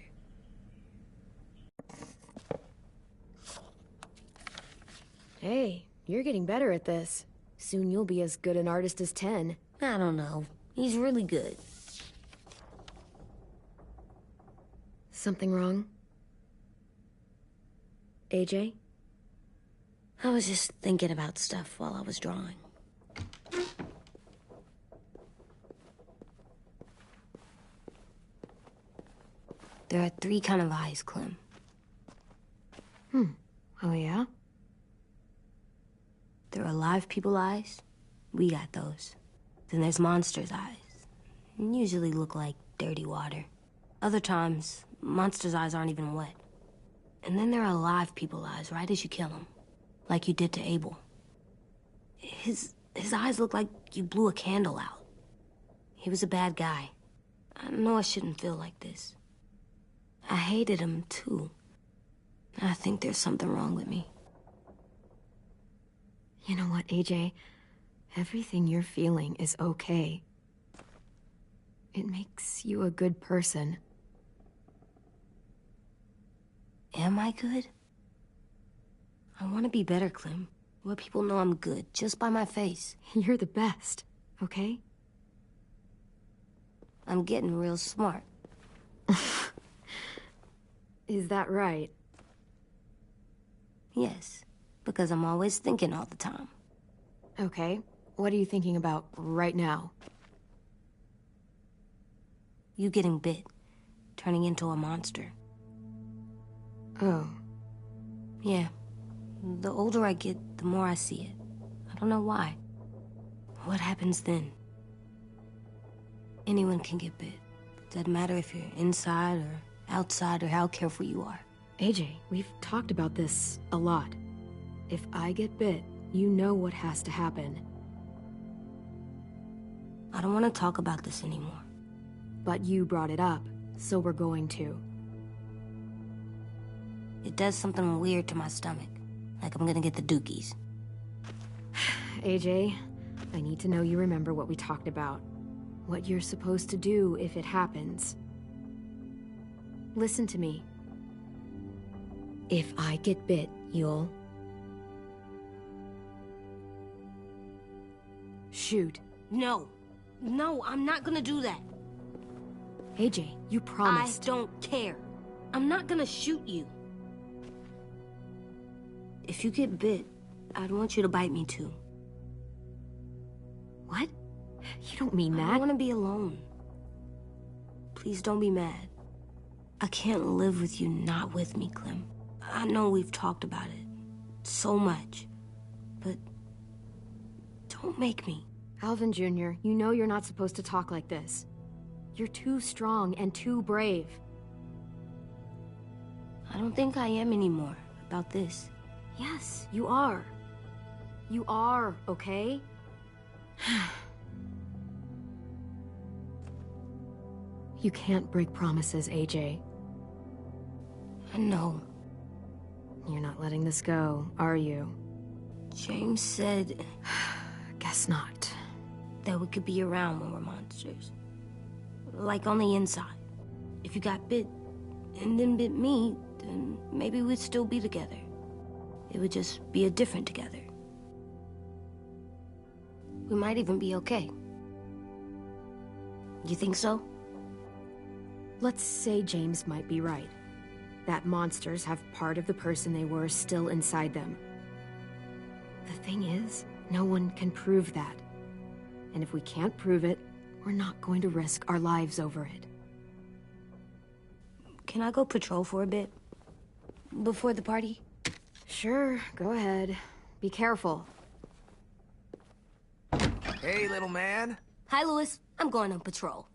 Hey, You're getting better at this. Soon you'll be as good an artist as Ten. I don't know. He's really good. Something wrong? AJ? I was just thinking about stuff while I was drawing. There are 3 kind of eyes, Clem. Oh yeah? There are live people eyes. We got those. Then there's monsters' eyes. Usually look like dirty water. Other times, monsters' eyes aren't even wet. And then there are live people eyes right as you kill them. Like you did to Abel. His eyes look like you blew a candle out. He was a bad guy. I know I shouldn't feel like this. I hated him, too. I think there's something wrong with me. You know what, AJ? Everything you're feeling is okay. It makes you a good person. Am I good? I want to be better, Clem. Let people know I'm good, just by my face. You're the best, okay? I'm getting real smart. Is that right? Yes, because I'm always thinking all the time. Okay, what are you thinking about right now? You getting bit, turning into a monster. Oh. Yeah. The older I get, the more I see it. I don't know why. What happens then? Anyone can get bit. Doesn't matter if you're inside or outside or how careful you are. AJ, we've talked about this a lot. If I get bit, you know what has to happen. I don't want to talk about this anymore. But you brought it up, so we're going to. It does something weird to my stomach. Like I'm gonna get the dookies. AJ, I need to know you remember what we talked about. What you're supposed to do if it happens. Listen to me. If I get bit, you'll... shoot. No. No, I'm not gonna do that. AJ, you promised. I don't care. I'm not gonna shoot you. If you get bit, I'd want you to bite me too. What? You don't mean that. I want to be alone. Please don't be mad. I can't live with you not with me, Clem. I know we've talked about it so much, but don't make me. Alvin Jr., you know you're not supposed to talk like this. You're too strong and too brave. I don't think I am anymore about this. Yes, you are. You are, okay? You can't break promises, AJ. I know. You're not letting this go, are you? James said... Guess not. That we could be around when we're monsters. Like on the inside. If you got bit and then bit me, then maybe we'd still be together. It would just be a different together. We might even be okay. You think so? Let's say James might be right. That monsters have part of the person they were still inside them. The thing is, no one can prove that. And if we can't prove it, we're not going to risk our lives over it. Can I go patrol for a bit? Before the party? Sure, go ahead. Be careful. Hey, little man. Hi, Louis. I'm going on patrol.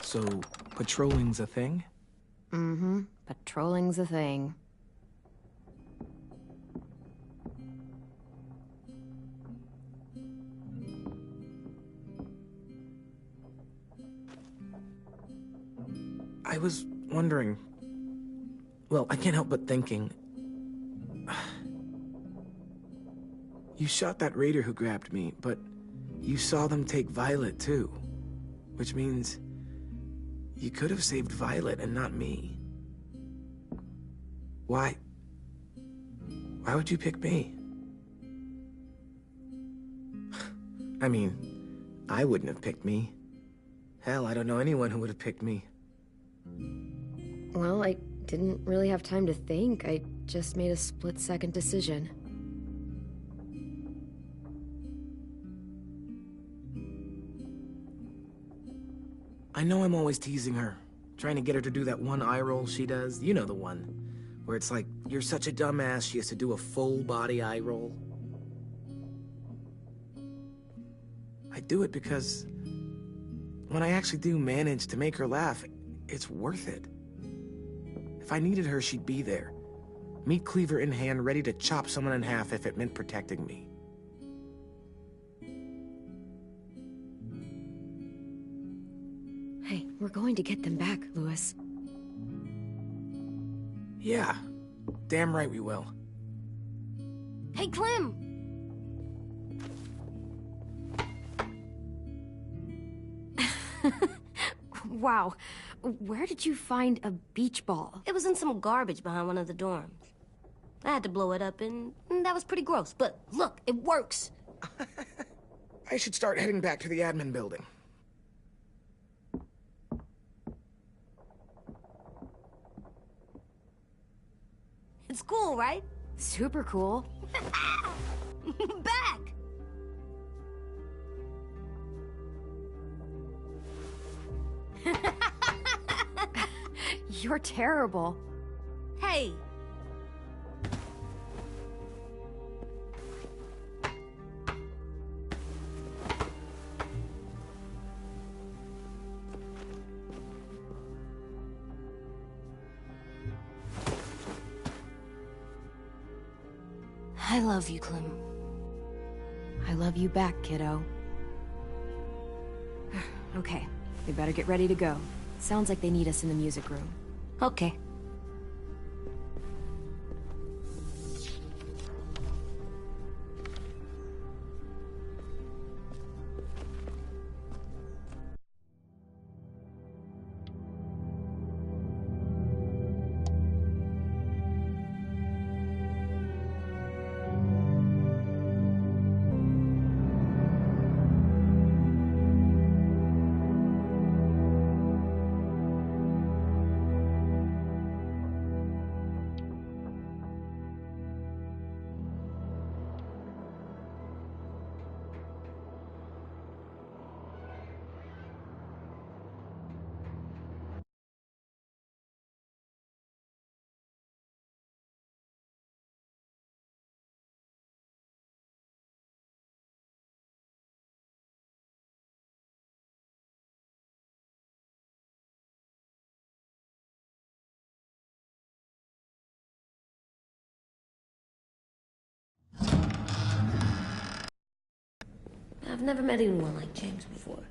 So, patrolling's a thing? Mm-hmm. Patrolling's a thing. I was wondering... Well, I can't help but thinking... You shot that raider who grabbed me, but you saw them take Violet too. Which means... you could have saved Violet and not me. Why would you pick me? I mean, I wouldn't have picked me. Hell, I don't know anyone who would have picked me. Well, I didn't really have time to think. I just made a split-second decision. I know I'm always teasing her, trying to get her to do that one eye roll she does. You know the one, where it's like, you're such a dumbass, she has to do a full-body eye roll. I do it because when I actually do manage to make her laugh, it's worth it. If I needed her, she'd be there. Meat cleaver in hand, ready to chop someone in half if it meant protecting me. Hey, we're going to get them back, Louis. Yeah, damn right we will. Hey, Clem! Wow, where did you find a beach ball? It was in some garbage behind one of the dorms. I had to blow it up, and that was pretty gross. But look, it works. I should start heading back to the admin building. It's cool, right? Super cool. Back! You're terrible. Hey! I love you, Clem. I love you back, kiddo. Okay, we better get ready to go. Sounds like they need us in the music room. Okay. I've never met anyone like James before.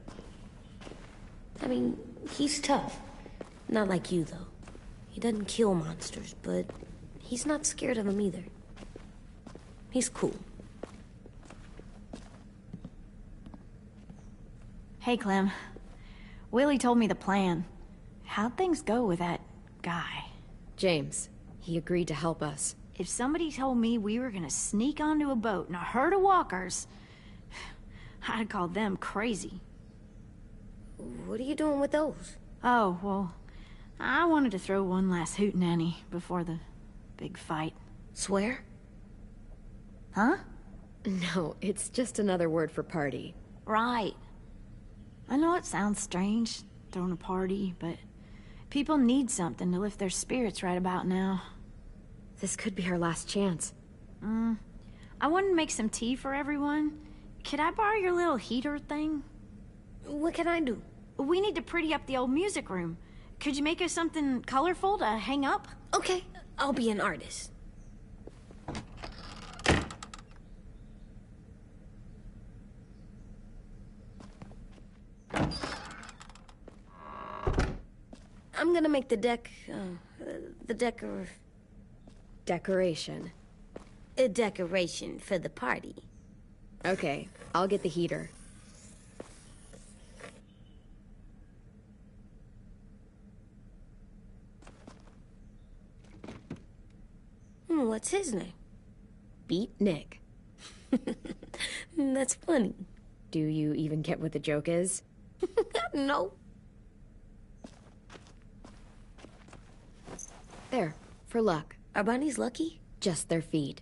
I mean, he's tough. Not like you, though. He doesn't kill monsters, but he's not scared of them either. He's cool. Hey, Clem. Willie told me the plan. How'd things go with that guy? James, he agreed to help us. If somebody told me we were gonna sneak onto a boat in a herd of walkers, I'd call them crazy. What are you doing with those? Oh, well, I wanted to throw one last hootenanny before the big fight. Swear? Huh? No, it's just another word for party. Right. I know it sounds strange, throwing a party, but people need something to lift their spirits right about now. This could be our last chance. I wanted to make some tea for everyone. Could I borrow your little heater thing? What can I do? We need to pretty up the old music room. Could you make us something colorful to hang up? Okay, I'll be an artist. I'm gonna make the Decoration. a decoration for the party. Okay, I'll get the heater. What's his name? Beat Nick. That's funny. Do you even get what the joke is? No. There, for luck. Are bunnies lucky? Just their feet.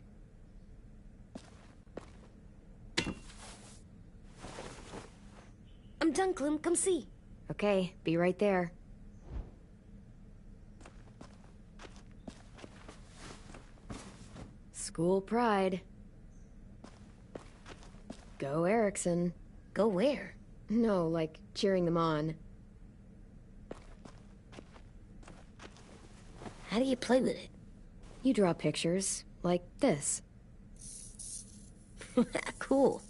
I'm done, Clem. Come see. Okay, be right there. School pride. Go Erickson. Go where? No, like cheering them on. How do you play with it? You draw pictures, like this. Cool.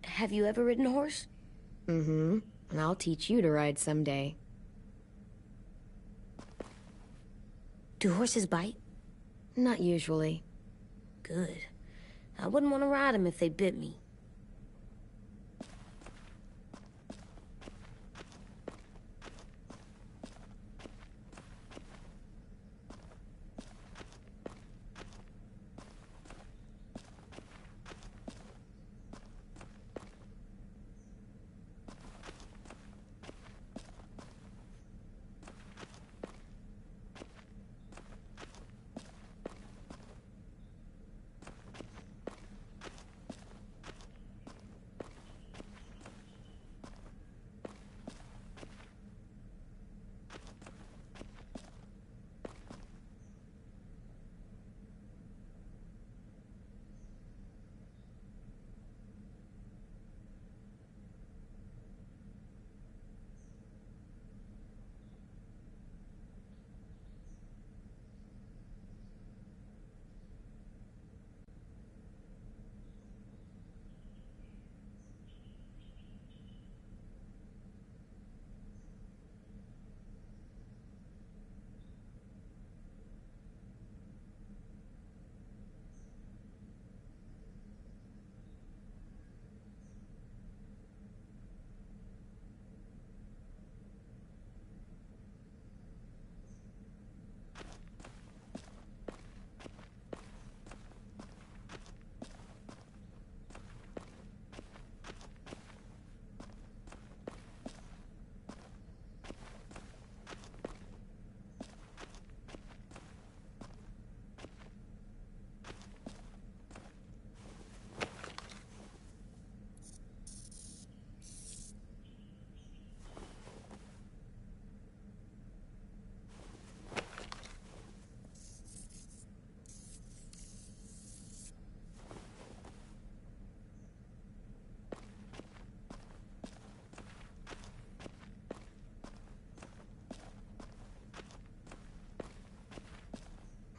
Have you ever ridden a horse? Mm-hmm. And I'll teach you to ride someday. Do horses bite? Not usually. Good. I wouldn't want to ride them if they bit me.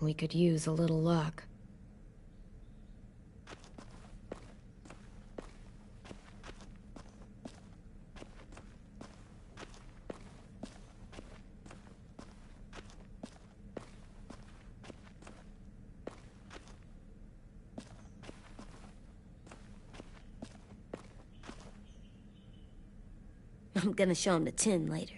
We could use a little luck. I'm gonna show him the tin later.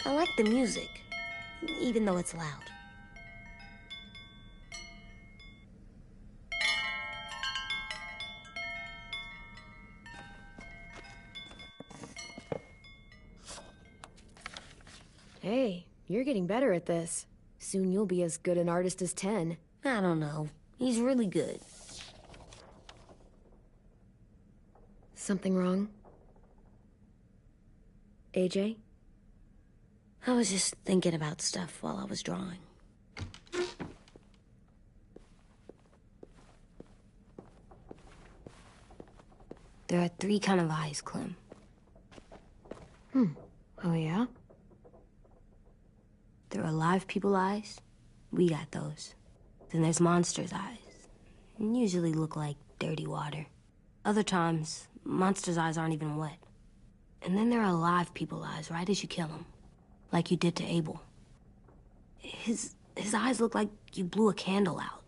I like the music, even though it's loud. Hey, you're getting better at this. Soon you'll be as good an artist as Ten. I don't know. He's really good. Something wrong? AJ? I was just thinking about stuff while I was drawing. There are 3 kinds of eyes, Clem. Oh, yeah? There are live people eyes. We got those. Then there's monsters' eyes. Usually look like dirty water. Other times, monsters' eyes aren't even wet. And then there are live people eyes right as you kill them. Like you did to Abel. His eyes look like you blew a candle out.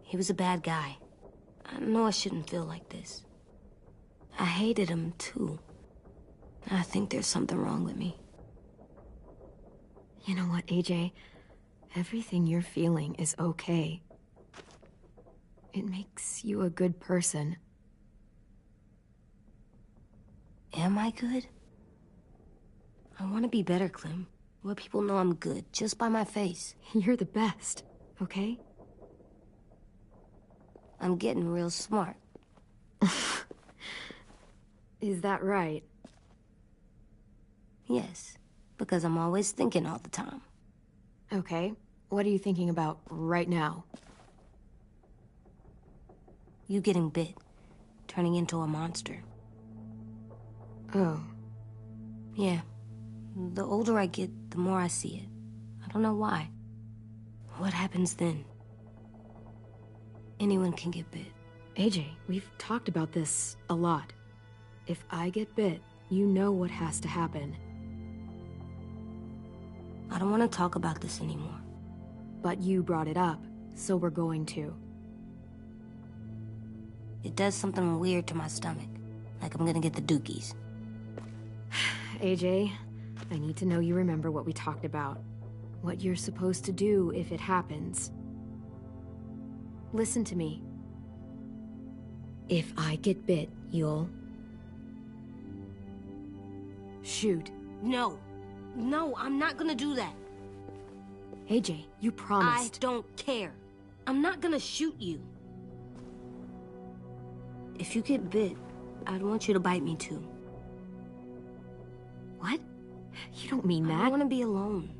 He was a bad guy. I know I shouldn't feel like this. I hated him, too. I think there's something wrong with me. You know what, AJ? Everything you're feeling is okay. It makes you a good person. Am I good? I want to be better, Clem. Let people know I'm good, just by my face. You're the best, okay? I'm getting real smart. Is that right? Yes, because I'm always thinking all the time. Okay, what are you thinking about right now? You getting bit, turning into a monster. Oh. Yeah. The older I get, the more I see it. I don't know why. What happens then? Anyone can get bit. AJ, we've talked about this a lot. If I get bit, you know what has to happen. I don't want to talk about this anymore. But you brought it up, so we're going to. It does something weird to my stomach. Like I'm gonna get the dookies. AJ, I need to know you remember what we talked about. What you're supposed to do if it happens. Listen to me. If I get bit, you'll... shoot. No. No, I'm not gonna do that. AJ, you promised. I don't care. I'm not gonna shoot you. If you get bit, I'd want you to bite me too. What? You don't mean that. I want to be alone.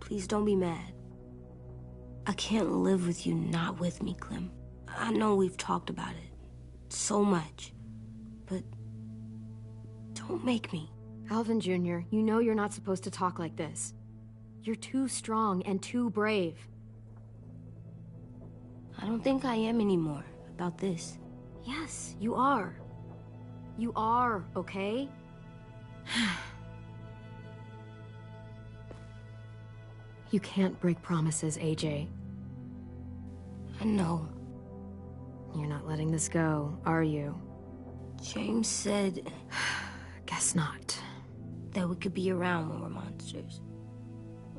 Please don't be mad. I can't live with you not with me, Clem. I know we've talked about it so much, but don't make me. Alvin Jr., you know you're not supposed to talk like this. You're too strong and too brave. I don't think I am anymore about this. Yes, you are. You are, okay? You can't break promises, AJ. I know. You're not letting this go, are you? James said... Guess not. That we could be around when we're monsters.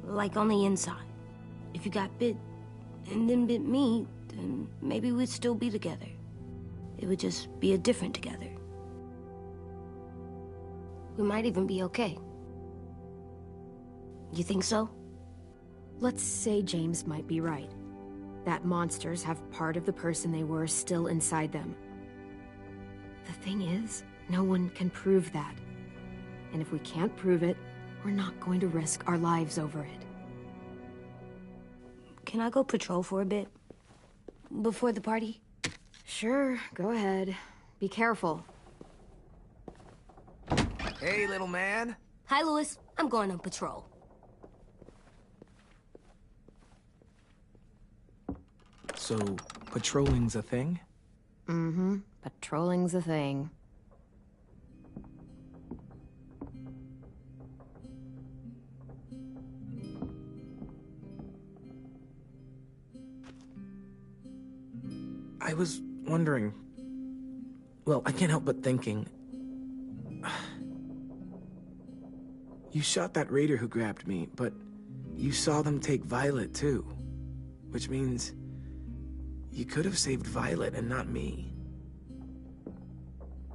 Like on the inside. If you got bit, and then bit me, then maybe we'd still be together. It would just be a different together. We might even be okay. You think so? Let's say James might be right. That monsters have part of the person they were still inside them. The thing is, no one can prove that. And if we can't prove it, we're not going to risk our lives over it. Can I go patrol for a bit? Before the party? Sure, go ahead. Be careful. Hey, little man. Hi, Louis. I'm going on patrol. So, patrolling's a thing? Mm-hmm. Patrolling's a thing. I was wondering... Well, I can't help but thinking... You shot that raider who grabbed me, but you saw them take Violet too. Which means you could have saved Violet and not me.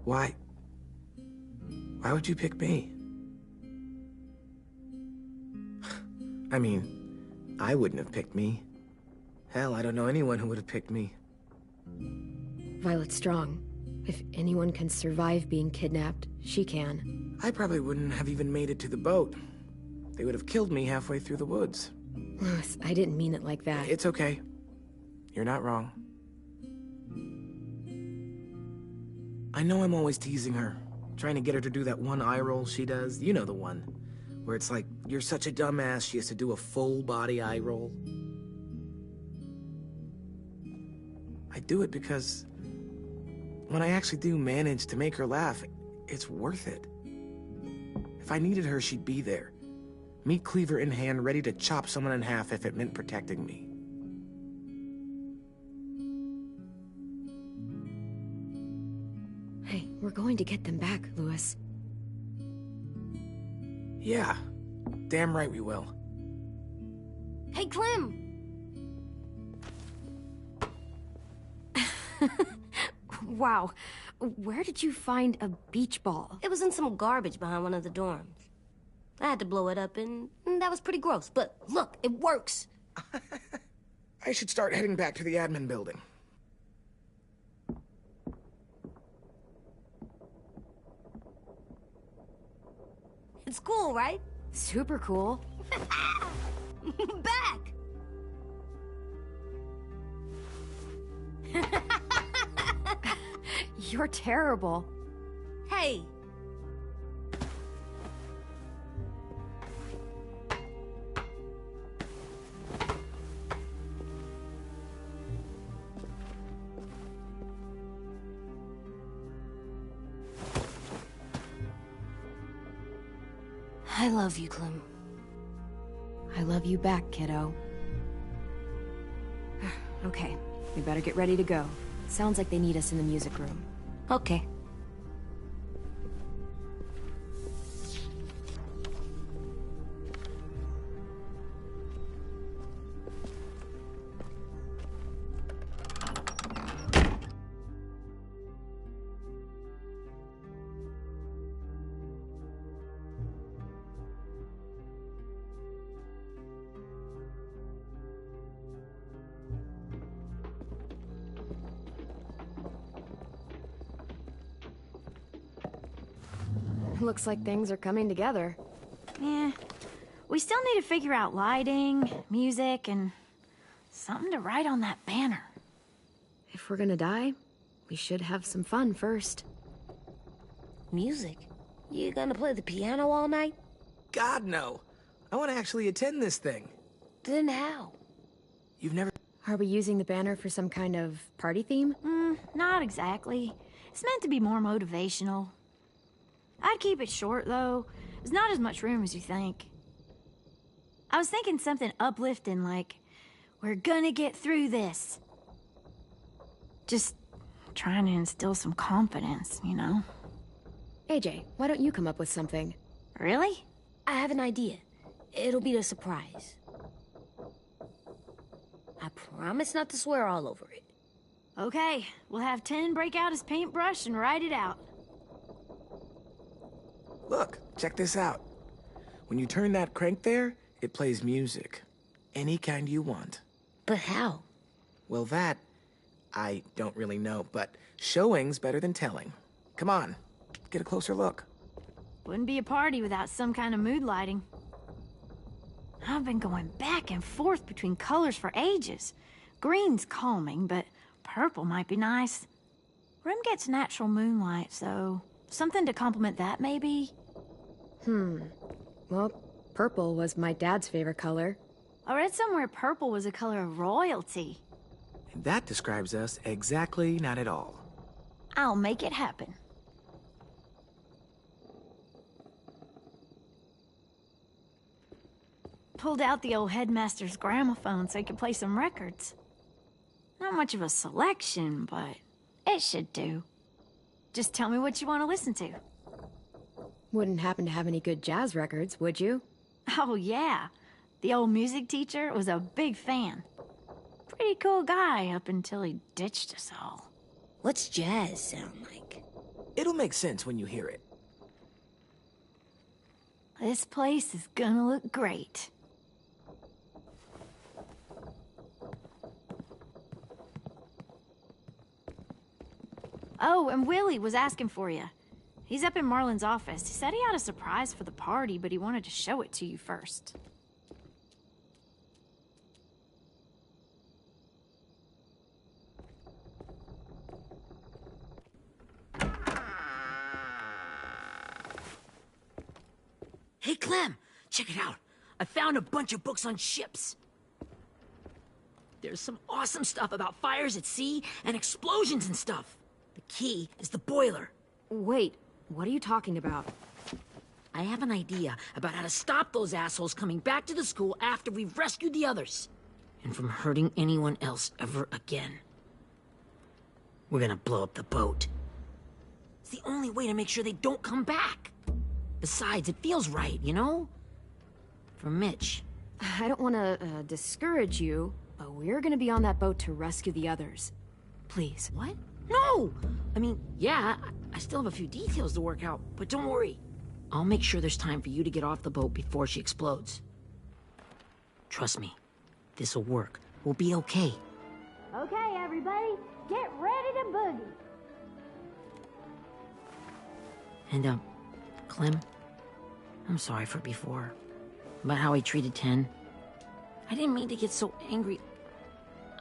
Why? Why would you pick me? I mean, I wouldn't have picked me. Hell, I don't know anyone who would have picked me. Violet's strong. If anyone can survive being kidnapped, she can. I probably wouldn't have even made it to the boat. They would have killed me halfway through the woods. Louis, I didn't mean it like that. It's okay. You're not wrong. I know I'm always teasing her, trying to get her to do that one eye roll she does. You know the one, where it's like, you're such a dumbass, she has to do a full body eye roll. I do it because when I actually do manage to make her laugh, it's worth it. If I needed her, she'd be there. Meat cleaver in hand, ready to chop someone in half if it meant protecting me. Hey, we're going to get them back, Louis. Yeah, damn right we will. Hey, Clem! Wow, where did you find a beach ball? It was in some garbage behind one of the dorms. I had to blow it up, and that was pretty gross. But look, it works. I should start heading back to the admin building. It's cool, right? Super cool. Back! You're terrible. Hey! I love you, Clem. I love you back, kiddo. Okay, we better get ready to go. Sounds like they need us in the music room. Okay. Looks like things are coming together. Yeah. We still need to figure out lighting, music, and something to write on that banner. If we're gonna die, we should have some fun first. Music? You gonna play the piano all night? God, no. I want to actually attend this thing. Then how? You've never... Are we using the banner for some kind of party theme? Not exactly. It's meant to be more motivational. I'd keep it short, though. There's not as much room as you think. I was thinking something uplifting, like, we're gonna get through this. Just trying to instill some confidence, you know? AJ, why don't you come up with something? Really? I have an idea. It'll be a surprise. I promise not to swear all over it. Okay, we'll have 10 break out his paintbrush and write it out. Look, check this out. When you turn that crank there, it plays music. Any kind you want. But how? Well, that... I don't really know, but showing's better than telling. Come on, get a closer look. Wouldn't be a party without some kind of mood lighting. I've been going back and forth between colors for ages. Green's calming, but purple might be nice. Room gets natural moonlight, so something to complement that, maybe? Well, purple was my dad's favorite color. I read somewhere purple was a color of royalty. And that describes us exactly not at all. I'll make it happen. Pulled out the old headmaster's gramophone so he could play some records. Not much of a selection, but it should do. Just tell me what you want to listen to. Wouldn't happen to have any good jazz records, would you? Oh, yeah. The old music teacher was a big fan. Pretty cool guy up until he ditched us all. What's jazz sound like? It'll make sense when you hear it. This place is gonna look great. Oh, and Willie was asking for you. He's up in Marlin's office. He said he had a surprise for the party, but he wanted to show it to you first. Hey, Clem, check it out. I found a bunch of books on ships. There's some awesome stuff about fires at sea and explosions and stuff. The key is the boiler. Wait, what are you talking about? I have an idea about how to stop those assholes coming back to the school after we've rescued the others. And from hurting anyone else ever again. We're gonna blow up the boat. It's the only way to make sure they don't come back. Besides, it feels right, you know? For Mitch. I don't want to discourage you, but we're gonna be on that boat to rescue the others. Please. What? No! I mean, yeah, I still have a few details to work out, but don't worry. I'll make sure there's time for you to get off the boat before she explodes. Trust me, this'll work. We'll be okay. Okay, everybody, get ready to boogie. And, Clem, I'm sorry for before. About how he treated Ten. I didn't mean to get so angry.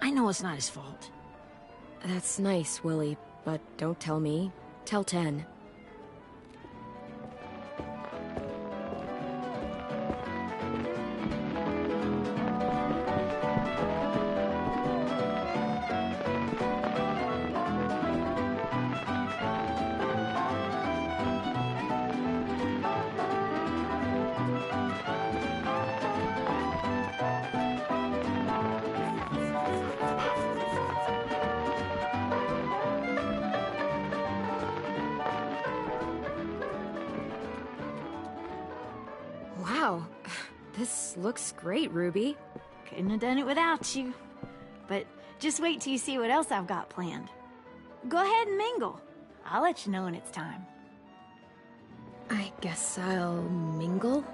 I know it's not his fault. That's nice, Willie, but don't tell me. Tell Ten. Wow, this looks great, Ruby. Couldn't have done it without you. But just wait till you see what else I've got planned. Go ahead and mingle. I'll let you know when it's time. I guess I'll mingle?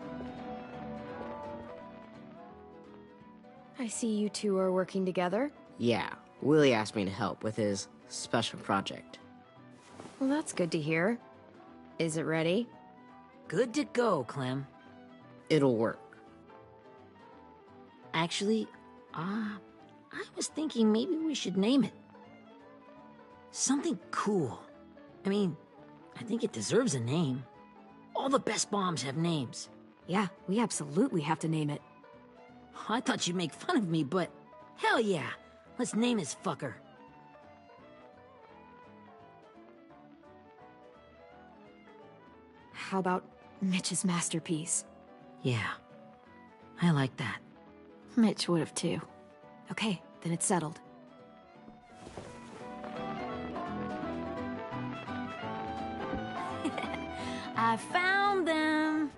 I see you two are working together. Yeah, Willie asked me to help with his special project. Well, that's good to hear. Is it ready? Good to go, Clem. It'll work. Actually, I was thinking maybe we should name it. Something cool. I mean, I think it deserves a name. All the best bombs have names. Yeah, we absolutely have to name it. I thought you'd make fun of me, but hell yeah. Let's name this fucker. How about Mitch's masterpiece? Yeah, I like that. Mitch would have too. Okay, then it's settled. I found them.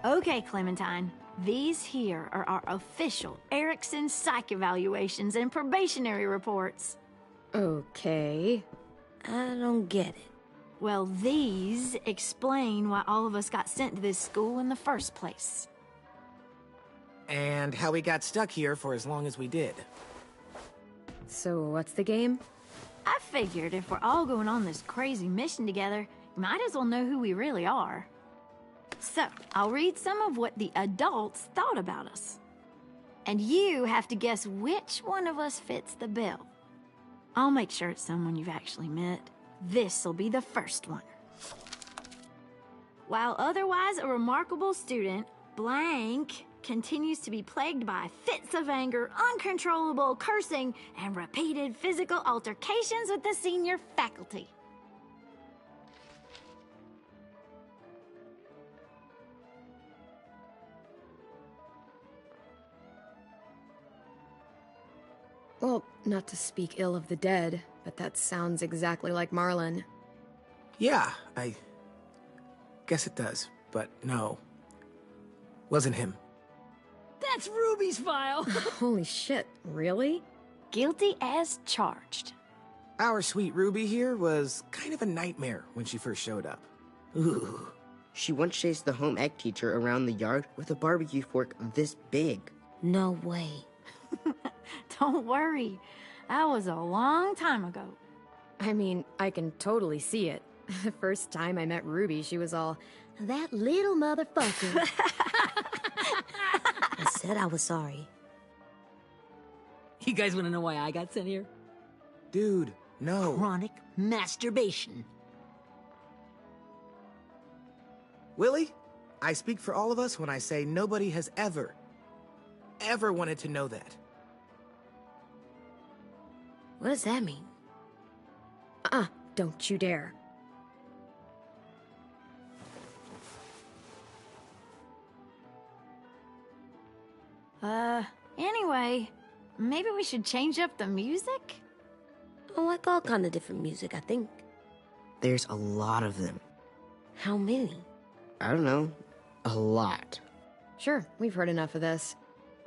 Okay, Clementine. These here are our official Erickson psych evaluations and probationary reports. Okay. I don't get it. Well, these explain why all of us got sent to this school in the first place. And how we got stuck here for as long as we did. So what's the game? I figured if we're all going on this crazy mission together, you might as well know who we really are. So, I'll read some of what the adults thought about us. And you have to guess which one of us fits the bill. I'll make sure it's someone you've actually met. This'll be the first one. While otherwise a remarkable student, blank continues to be plagued by fits of anger, uncontrollable cursing, and repeated physical altercations with the senior faculty. Well, not to speak ill of the dead, but that sounds exactly like Marlin. Yeah, I guess it does, but no. Wasn't him. That's Ruby's file! Holy shit, really? Guilty as charged. Our sweet Ruby here was kind of a nightmare when she first showed up. Ooh. She once chased the home ec teacher around the yard with a barbecue fork this big. No way. Don't worry. That was a long time ago. I mean, I can totally see it. The first time I met Ruby, she was all, "That little motherfucker." I said I was sorry. You guys want to know why I got sent here? Dude, no. Chronic masturbation. Willie, I speak for all of us when I say nobody has ever wanted to know that. What does that mean? Don't you dare. Anyway, maybe we should change up the music? I like all kind of different music, I think. There's a lot of them. How many? I don't know. A lot. Sure, we've heard enough of this.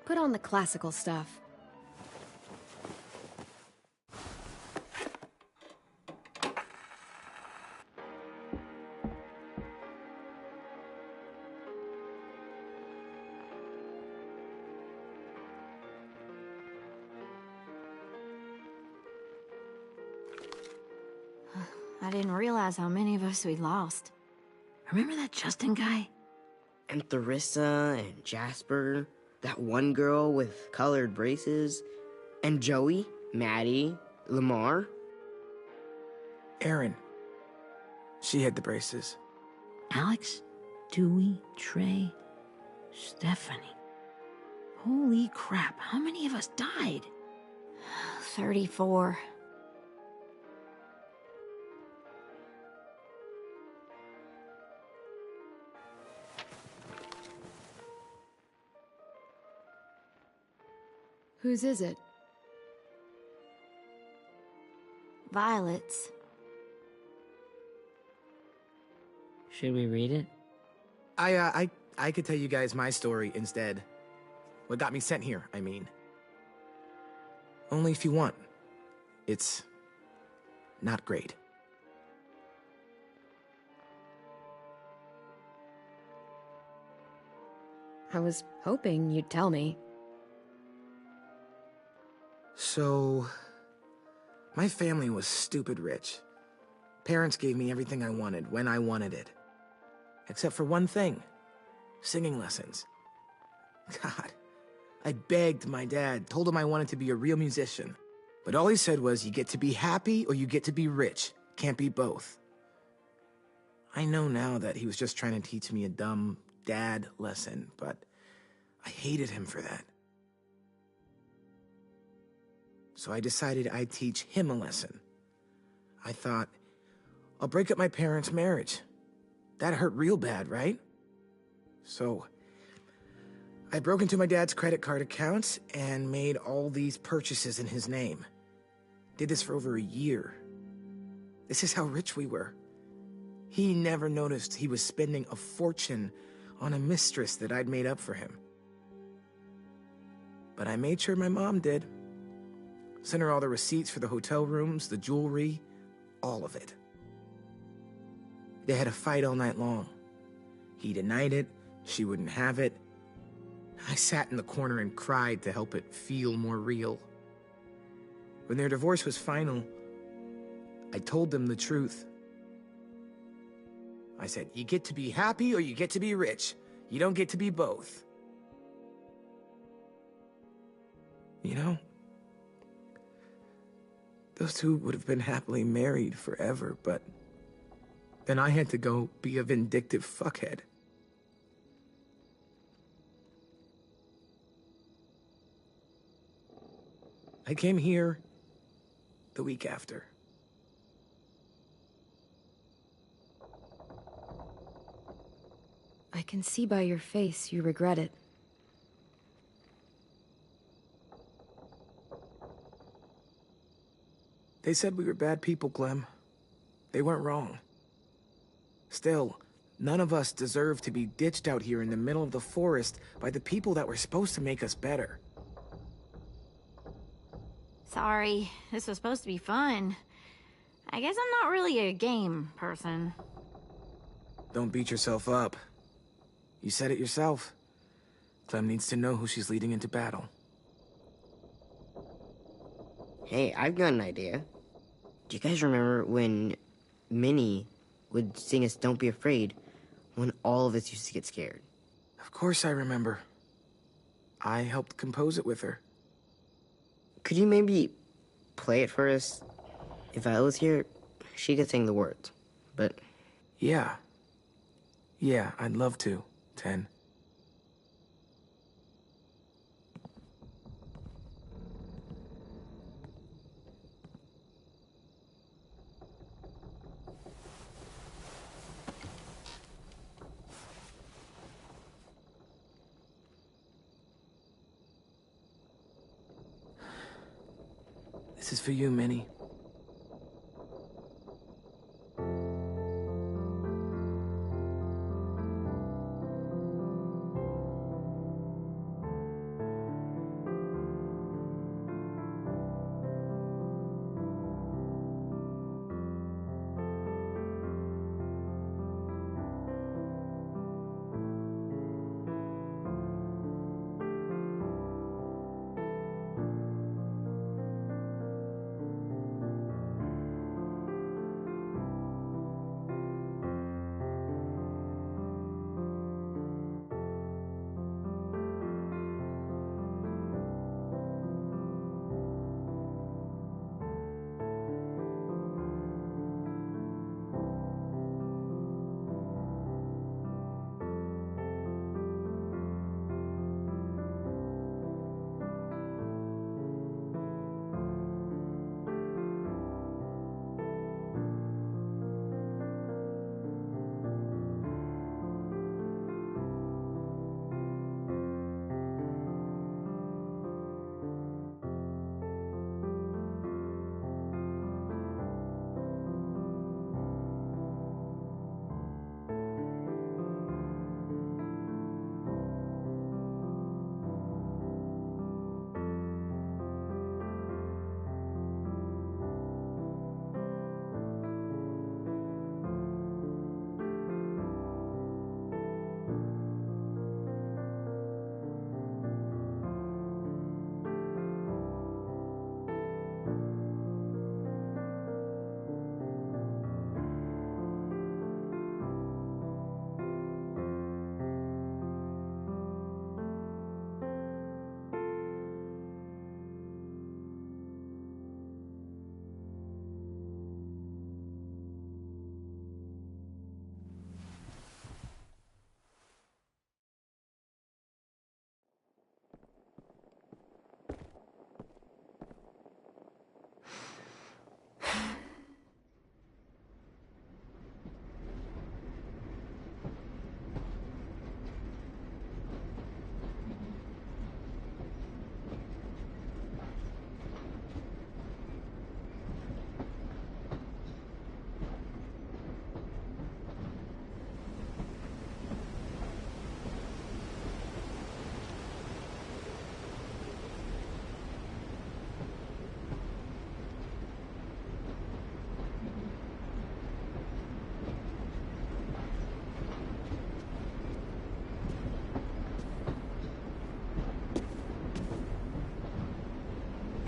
Put on the classical stuff. I didn't realize how many of us we'd lost. Remember that Justin guy? And Theresa and Jasper, that one girl with colored braces, and Joey, Maddie, Lamar. Erin. She had the braces. Alex, Dewey, Trey, Stephanie. Holy crap, how many of us died? 34. Whose is it? Violet's. Should we read it? I could tell you guys my story instead. What got me sent here, I mean. Only if you want. It's not great. I was hoping you'd tell me. So, my family was stupid rich. Parents gave me everything I wanted when I wanted it. Except for one thing. Singing lessons. God, I begged my dad, told him I wanted to be a real musician. But all he said was, you get to be happy or you get to be rich. Can't be both. I know now that he was just trying to teach me a dumb dad lesson, but I hated him for that. So I decided I'd teach him a lesson. I thought, I'll break up my parents' marriage. That hurt real bad, right? So I broke into my dad's credit card accounts and made all these purchases in his name. Did this for over a year. This is how rich we were. He never noticed he was spending a fortune on a mistress that I'd made up for him. But I made sure my mom did. Sent her all the receipts for the hotel rooms, the jewelry, all of it. They had a fight all night long. He denied it, she wouldn't have it. I sat in the corner and cried to help it feel more real. When their divorce was final, I told them the truth. I said, you get to be happy or you get to be rich. You don't get to be both. You know, those two would have been happily married forever, but then I had to go be a vindictive fuckhead. I came here the week after. I can see by your face you regret it. They said we were bad people, Clem. They weren't wrong. Still, none of us deserve to be ditched out here in the middle of the forest by the people that were supposed to make us better. Sorry, this was supposed to be fun. I guess I'm not really a game person. Don't beat yourself up. You said it yourself. Clem needs to know who she's leading into battle. Hey, I've got an idea. Do you guys remember when Minnie would sing us Don't Be Afraid when all of us used to get scared? Of course I remember. I helped compose it with her. Could you maybe play it for us? If I was here, she could sing the words, but... Yeah. Yeah, I'd love to, Ten. This is for you, Minnie.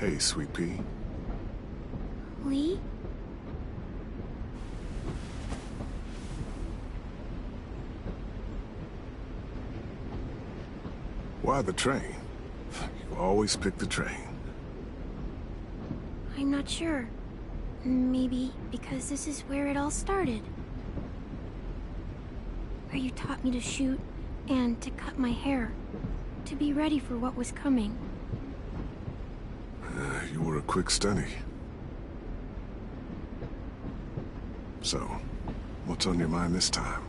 Hey, Sweet Pea. Lee? Why the train? You always pick the train. I'm not sure. Maybe because this is where it all started. Where you taught me to shoot and to cut my hair. To be ready for what was coming. You were a quick study. So, what's on your mind this time?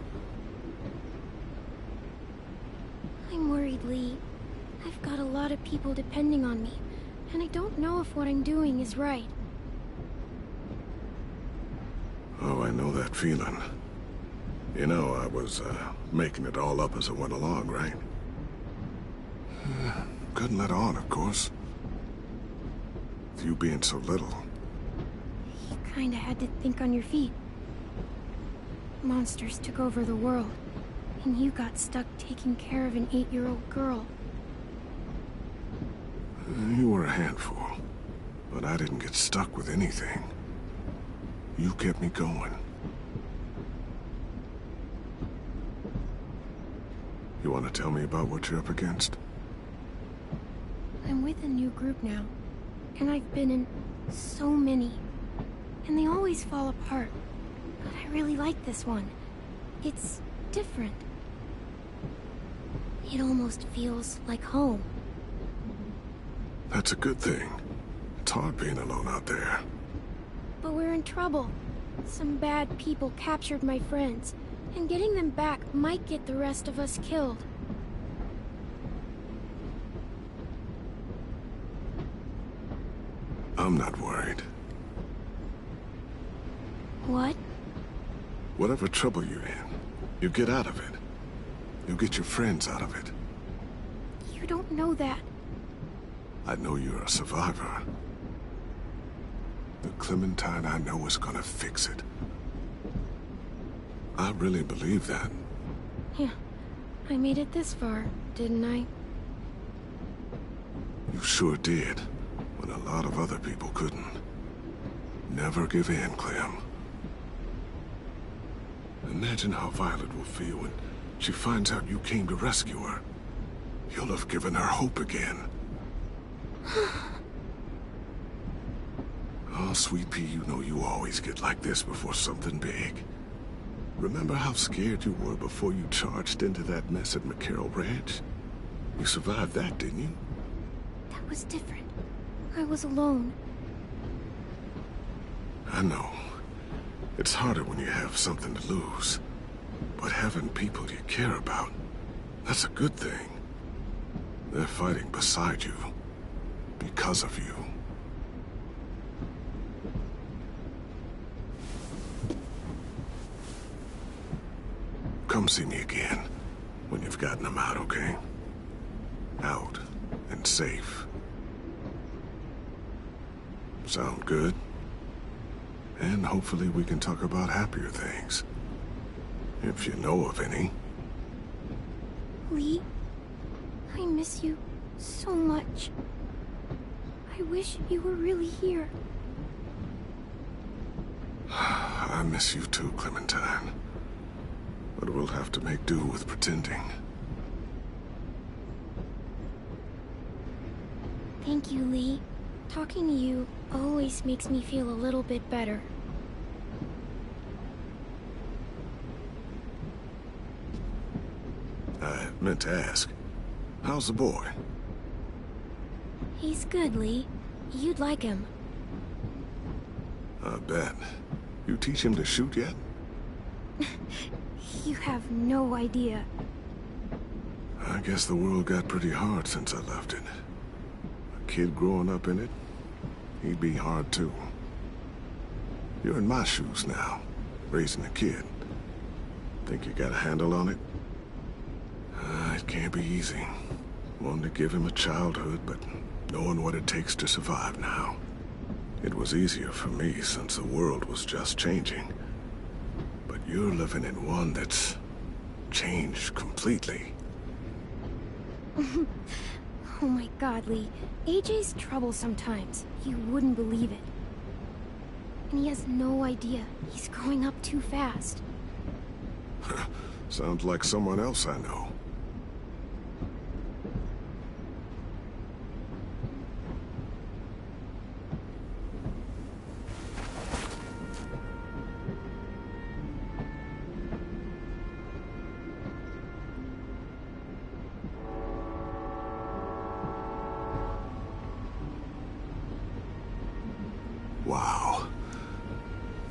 I'm worried, Lee. I've got a lot of people depending on me, and I don't know if what I'm doing is right. Oh, I know that feeling. You know, I was, making it all up as I went along, right? Couldn't let on, of course. With you being so little. You kinda had to think on your feet. Monsters took over the world, and you got stuck taking care of an 8-year-old girl. You were a handful, but I didn't get stuck with anything. You kept me going. You want to tell me about what you're up against? I'm with a new group now, and I've been in so many, and they always fall apart. But I really like this one. It's different. It almost feels like home. That's a good thing. It's hard being alone out there. But we're in trouble. Some bad people captured my friends, and getting them back might get the rest of us killed. I'm not worried. What? Whatever trouble you're in, you get out of it. You get your friends out of it. You don't know that. I know you're a survivor. The Clementine I know is gonna fix it. I really believe that. Yeah, I made it this far, didn't I? You sure did, when a lot of other people couldn't. Never give in, Clem. Imagine how Violet will feel when she finds out you came to rescue her. You'll have given her hope again. Oh, Sweet Pea, you know you always get like this before something big. Remember how scared you were before you charged into that mess at McCarroll Ranch? You survived that, didn't you? That was different. I was alone. I know. It's harder when you have something to lose. But having people you care about, that's a good thing. They're fighting beside you. Because of you. Come see me again, when you've gotten them out, okay? Out and safe. Sound good? And hopefully we can talk about happier things. If you know of any. Lee, I miss you so much. I wish you were really here. I miss you too, Clementine. But we'll have to make do with pretending. Thank you, Lee. Talking to you always makes me feel a little bit better. I meant to ask, how's the boy? He's good, Lee. You'd like him. I bet. You teach him to shoot yet? You have no idea. I guess the world got pretty hard since I left it. A kid growing up in it, he'd be hard too. You're in my shoes now, raising a kid. Think you got a handle on it? It can't be easy. Wanting to give him a childhood, but knowing what it takes to survive now. It was easier for me since the world was just changing. But you're living in one that's changed completely. Oh my God, Lee. AJ's trouble sometimes. You wouldn't believe it. And he has no idea. He's growing up too fast. Sounds like someone else I know. Wow.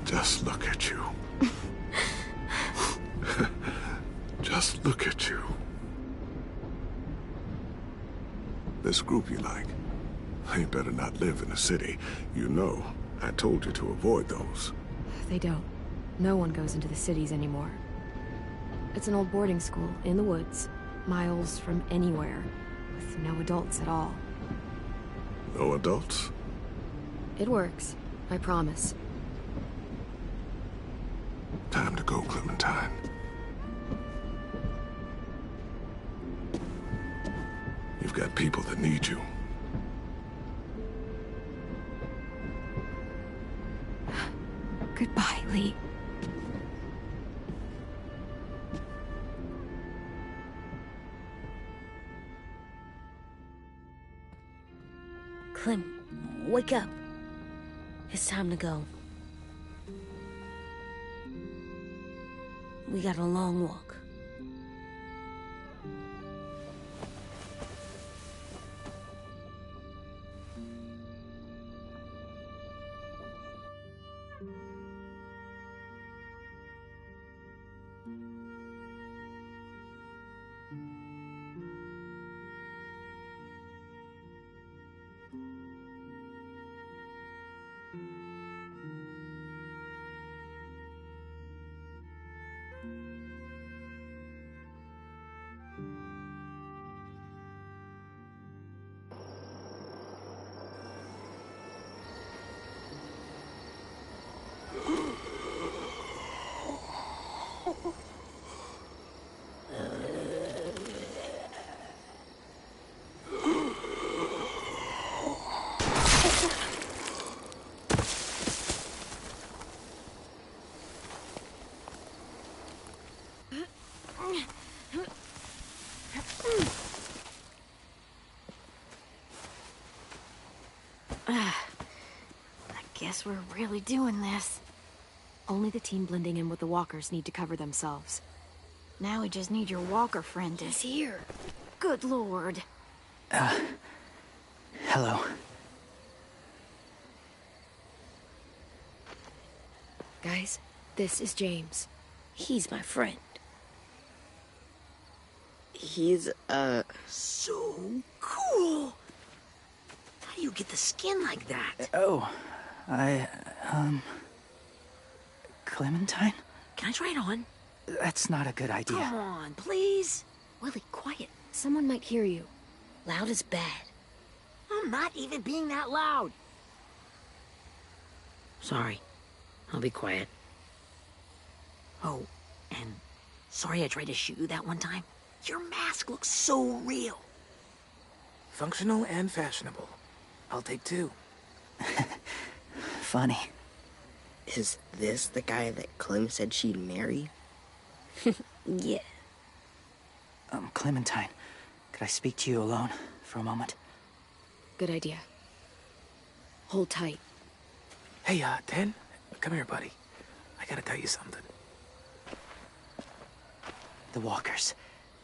Just look at you. Just look at you. This group you like, they better not live in the city. You know, I told you to avoid those. They don't. No one goes into the cities anymore. It's an old boarding school in the woods, miles from anywhere, with no adults at all. No adults? It works, I promise. Time to go, Clementine. You've got people that need you. Goodbye, Lee. Clem, wake up. It's time to go. We got a long walk. Guess we're really doing this. Only the team blending in with the walkers need to cover themselves. Now we just need your walker friend to... He's here. Good lord. Hello. Guys, this is James. He's my friend. He's, So cool! How do you get the skin like that? Oh, Clementine? Can I try it on? That's not a good idea. Come on, please. Willie, quiet. Someone might hear you. Loud is bad. I'm not even being that loud. Sorry. I'll be quiet. Oh, and sorry I tried to shoot you that one time. Your mask looks so real. Functional and fashionable. I'll take two. Funny. is this the guy that Clem said she'd marry? Yeah. Clementine, could I speak to you alone for a moment? Good idea. Hold tight. Hey, Ten, come here, buddy. I gotta tell you something. The walkers.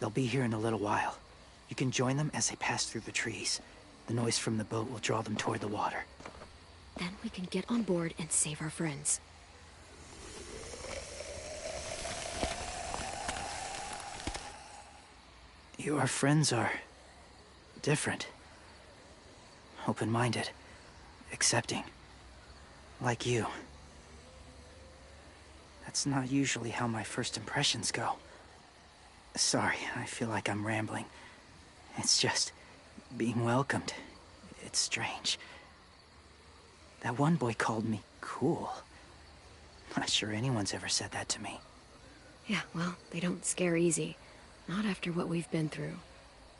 They'll be here in a little while. You can join them as they pass through the trees. The noise from the boat will draw them toward the water. Then we can get on board and save our friends. Your friends are different. Open-minded. Accepting. Like you. That's not usually how my first impressions go. Sorry, I feel like I'm rambling. It's just being welcomed. It's strange. That one boy called me cool. Not sure anyone's ever said that to me. Yeah, well, they don't scare easy. Not after what we've been through.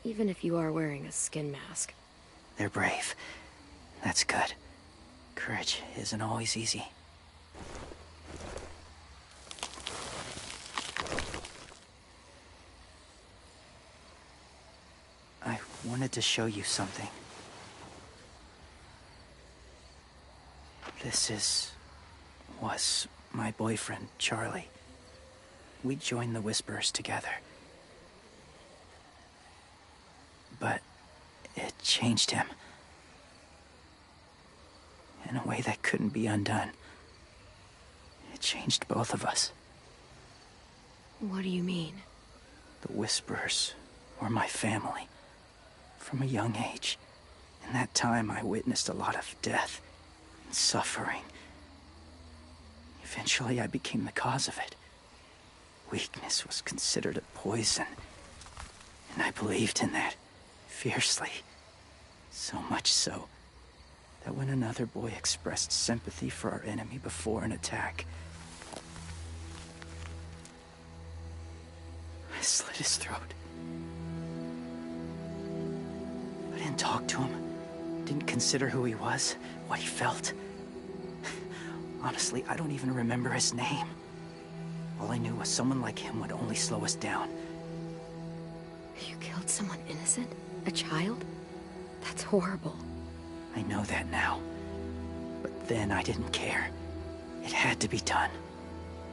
Even if you are wearing a skin mask. They're brave. That's good. Courage isn't always easy. I wanted to show you something. This was my boyfriend, Charlie. We joined the Whisperers together. But it changed him. In a way that couldn't be undone. It changed both of us. What do you mean? The Whisperers were my family. From a young age. In that time, I witnessed a lot of death and suffering. Eventually, I became the cause of it. weakness was considered a poison. And I believed in that fiercely. So much so that when another boy expressed sympathy for our enemy before an attack, I slit his throat. I didn't talk to him. Didn't consider who he was, what he felt. Honestly, I don't even remember his name. All I knew was someone like him would only slow us down. You killed someone innocent? A child? That's horrible. I know that now. But then I didn't care. It had to be done.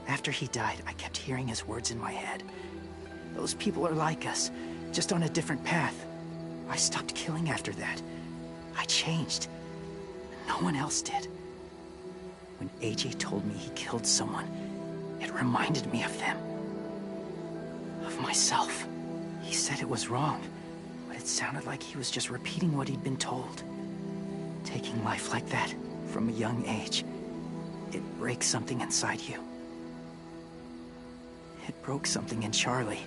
After he died, I kept hearing his words in my head. Those people are like us, just on a different path. I stopped killing after that. I changed. No one else did. When AJ told me he killed someone, it reminded me of them. Of myself. He said it was wrong, but it sounded like he was just repeating what he'd been told. Taking life like that, from a young age, it breaks something inside you. It broke something in Charlie.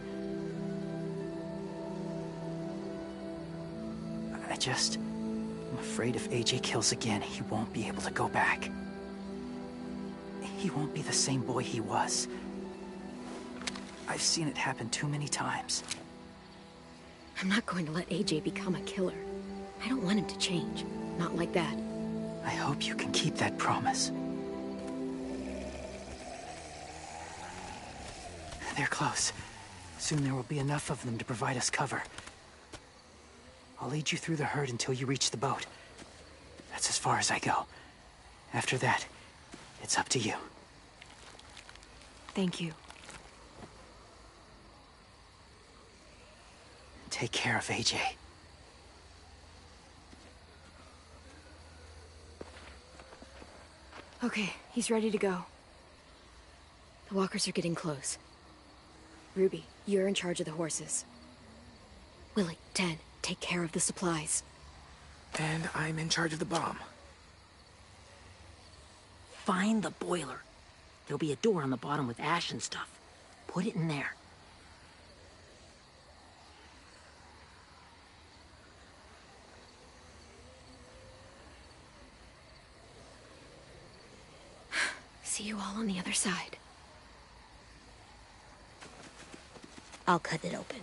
I'm afraid if AJ kills again, he won't be able to go back. He won't be the same boy he was. I've seen it happen too many times. I'm not going to let AJ become a killer. I don't want him to change. Not like that. I hope you can keep that promise. They're close. Soon there will be enough of them to provide us cover. I'll lead you through the herd until you reach the boat. That's as far as I go. After that, it's up to you. Thank you. Take care of AJ. Okay, he's ready to go. The walkers are getting close. Ruby, you're in charge of the horses. Willie, Ten, take care of the supplies. And I'm in charge of the bomb. Find the boiler. There'll be a door on the bottom with ash and stuff. Put it in there. See you all on the other side. I'll cut it open.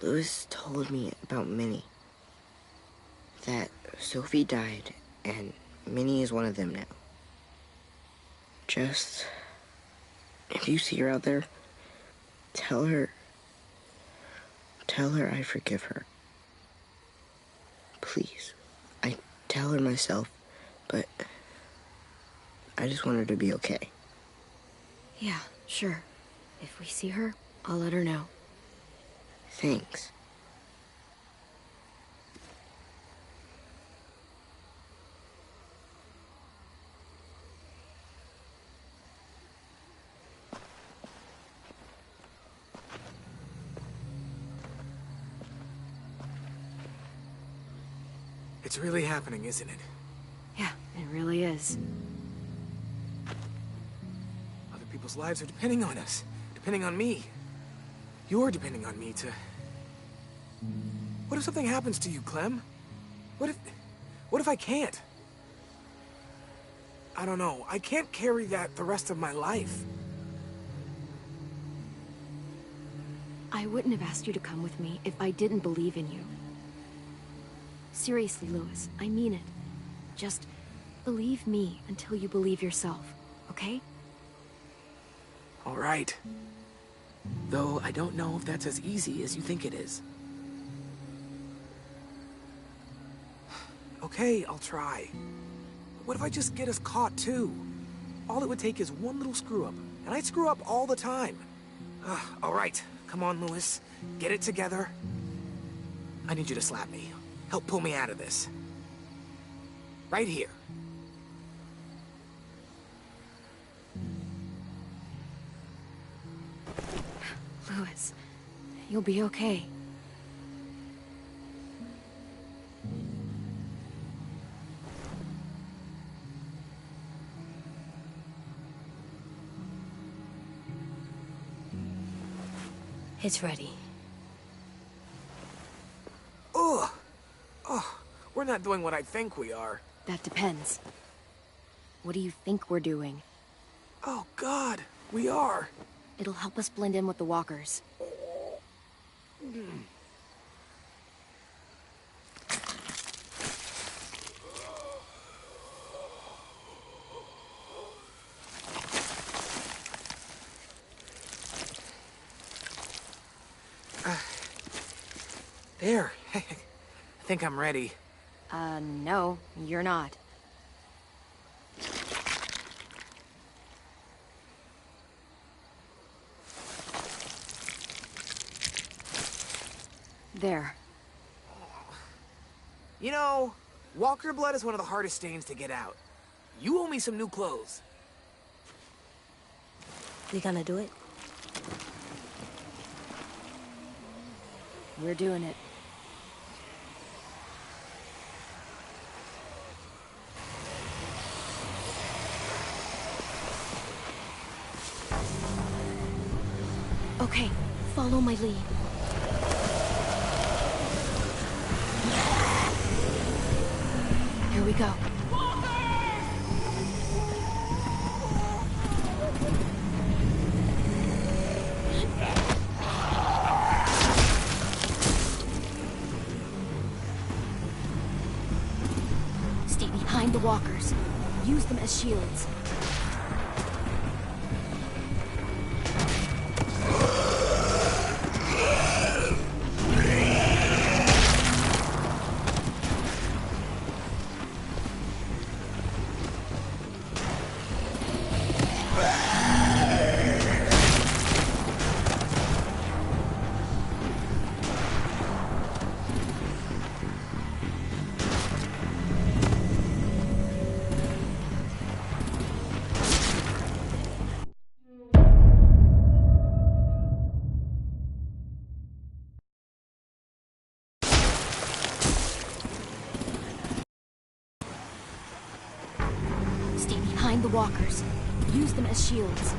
Louis told me about Minnie. That Sophie died, and Minnie is one of them now. Just... if you see her out there, tell her I forgive her. Please. I tell her myself, but I just want her to be okay. Yeah, sure. If we see her, I'll let her know. Thanks. It's really happening, isn't it? Yeah, it really is. Other people's lives are depending on us. Depending on me. You're depending on me to... What if something happens to you, Clem? What if I can't? I don't know. I can't carry that the rest of my life. I wouldn't have asked you to come with me if I didn't believe in you. Seriously, Louis, I mean it. Just believe me until you believe yourself, okay? All right. Though I don't know if that's as easy as you think it is. Okay, I'll try. What if I just get us caught too? All it would take is one little screw-up, and I screw up all the time. All right, come on, Louis. Get it together. I need you to slap me. Help pull me out of this. Right here. Louis, you'll be okay. It's ready. Ugh. Oh, we're not doing what I think we are. That depends. What do you think we're doing? Oh, God. We are. It'll help us blend in with the walkers. There. I think I'm ready. No, you're not. There. You know, walker blood is one of the hardest stains to get out. You owe me some new clothes. We gonna do it? We're doing it. Okay, follow my lead. Here we go. Stay behind the walkers. Use them as shields. Behind the walkers. Use them as shields.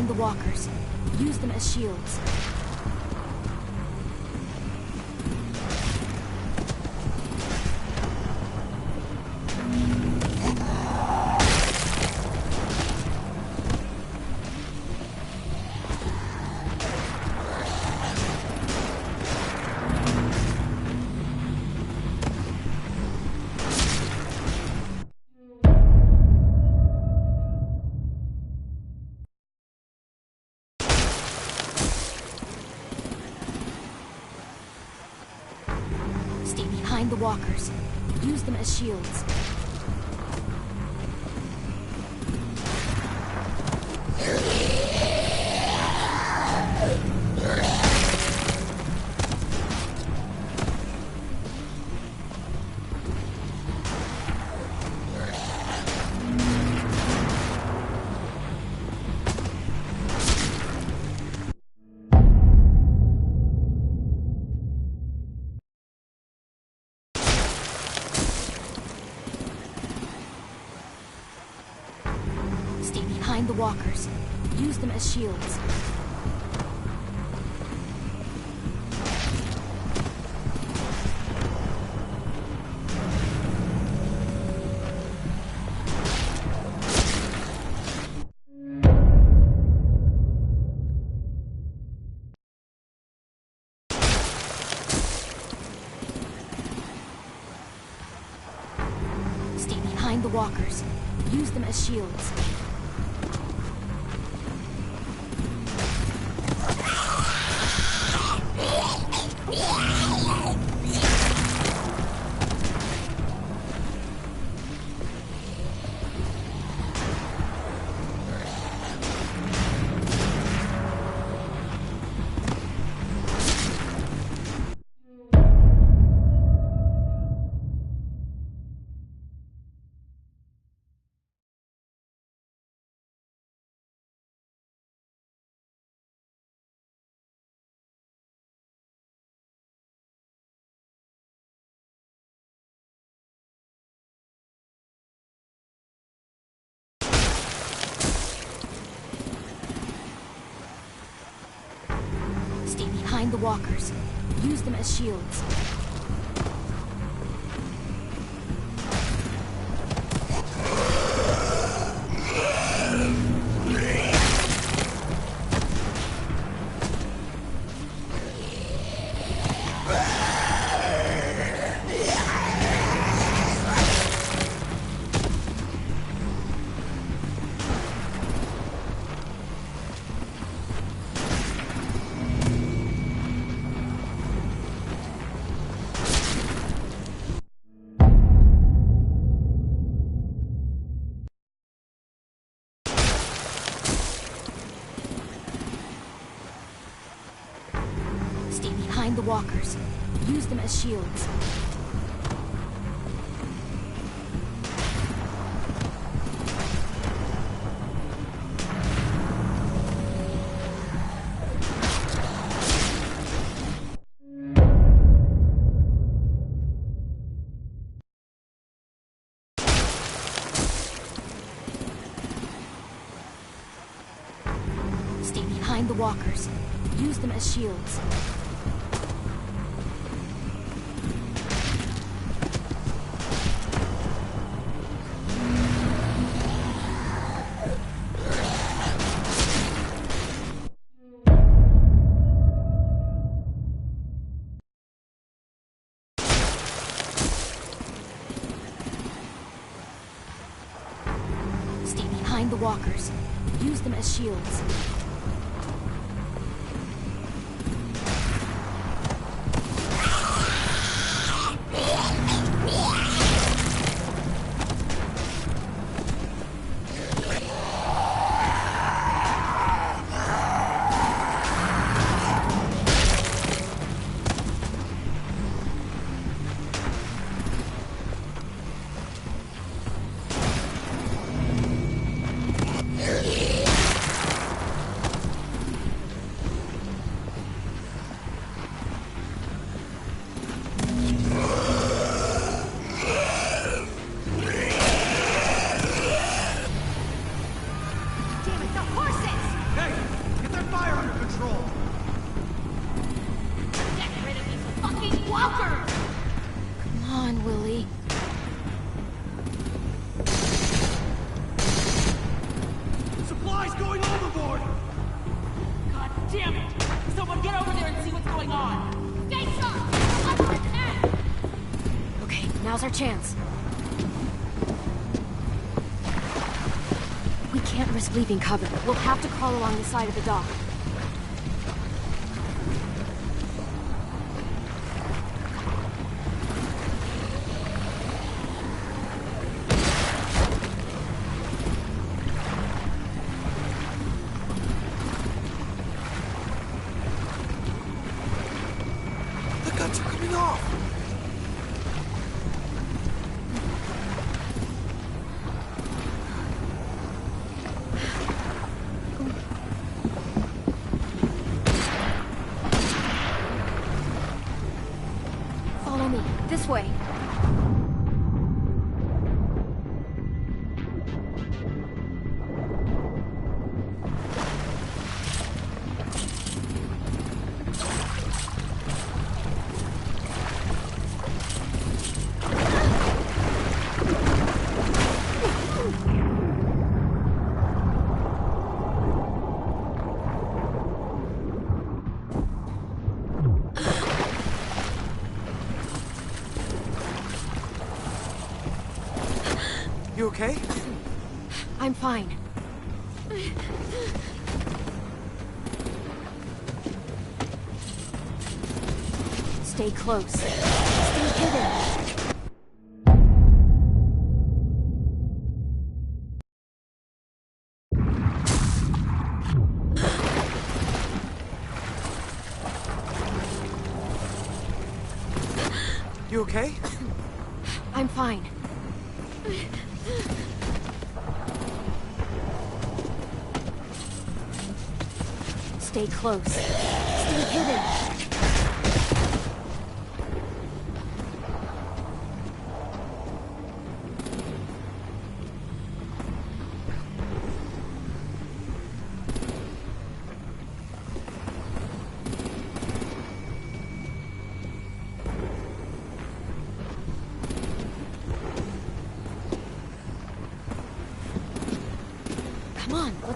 The walkers. Use them as shields. Behind the walkers. Use them as shields. Behind the walkers. Use them as shields. Stay behind the walkers. Use them as shields. behind the walkers. Use them as shields. Stay behind the walkers. Use them as shields. Stay behind the walkers. Use them as shields. Stay behind the walkers. Use them as shields. Now's our chance. We can't risk leaving cover. We'll have to crawl along the side of the dock. The guns are coming off! This way. You okay? I'm fine. Stay close. Stay hidden. You okay? I'm fine. Stay close. Stay hidden.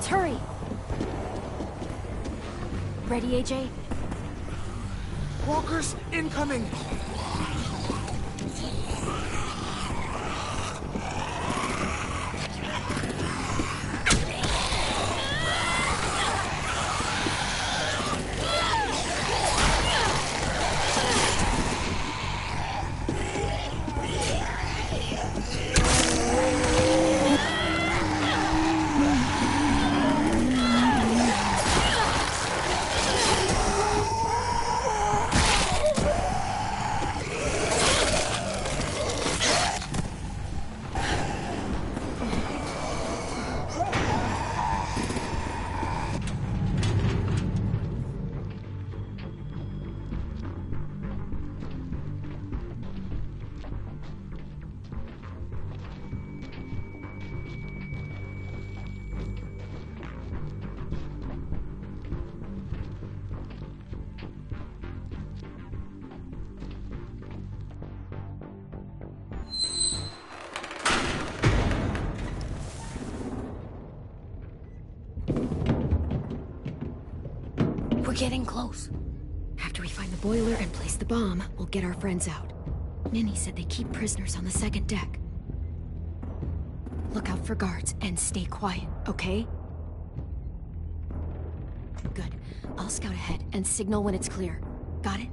Let's hurry. Ready, AJ? Walkers incoming! We're getting close. After we find the boiler and place the bomb, we'll get our friends out. Minnie said they keep prisoners on the second deck. Look out for guards and stay quiet, okay? Good. I'll scout ahead and signal when it's clear. Got it?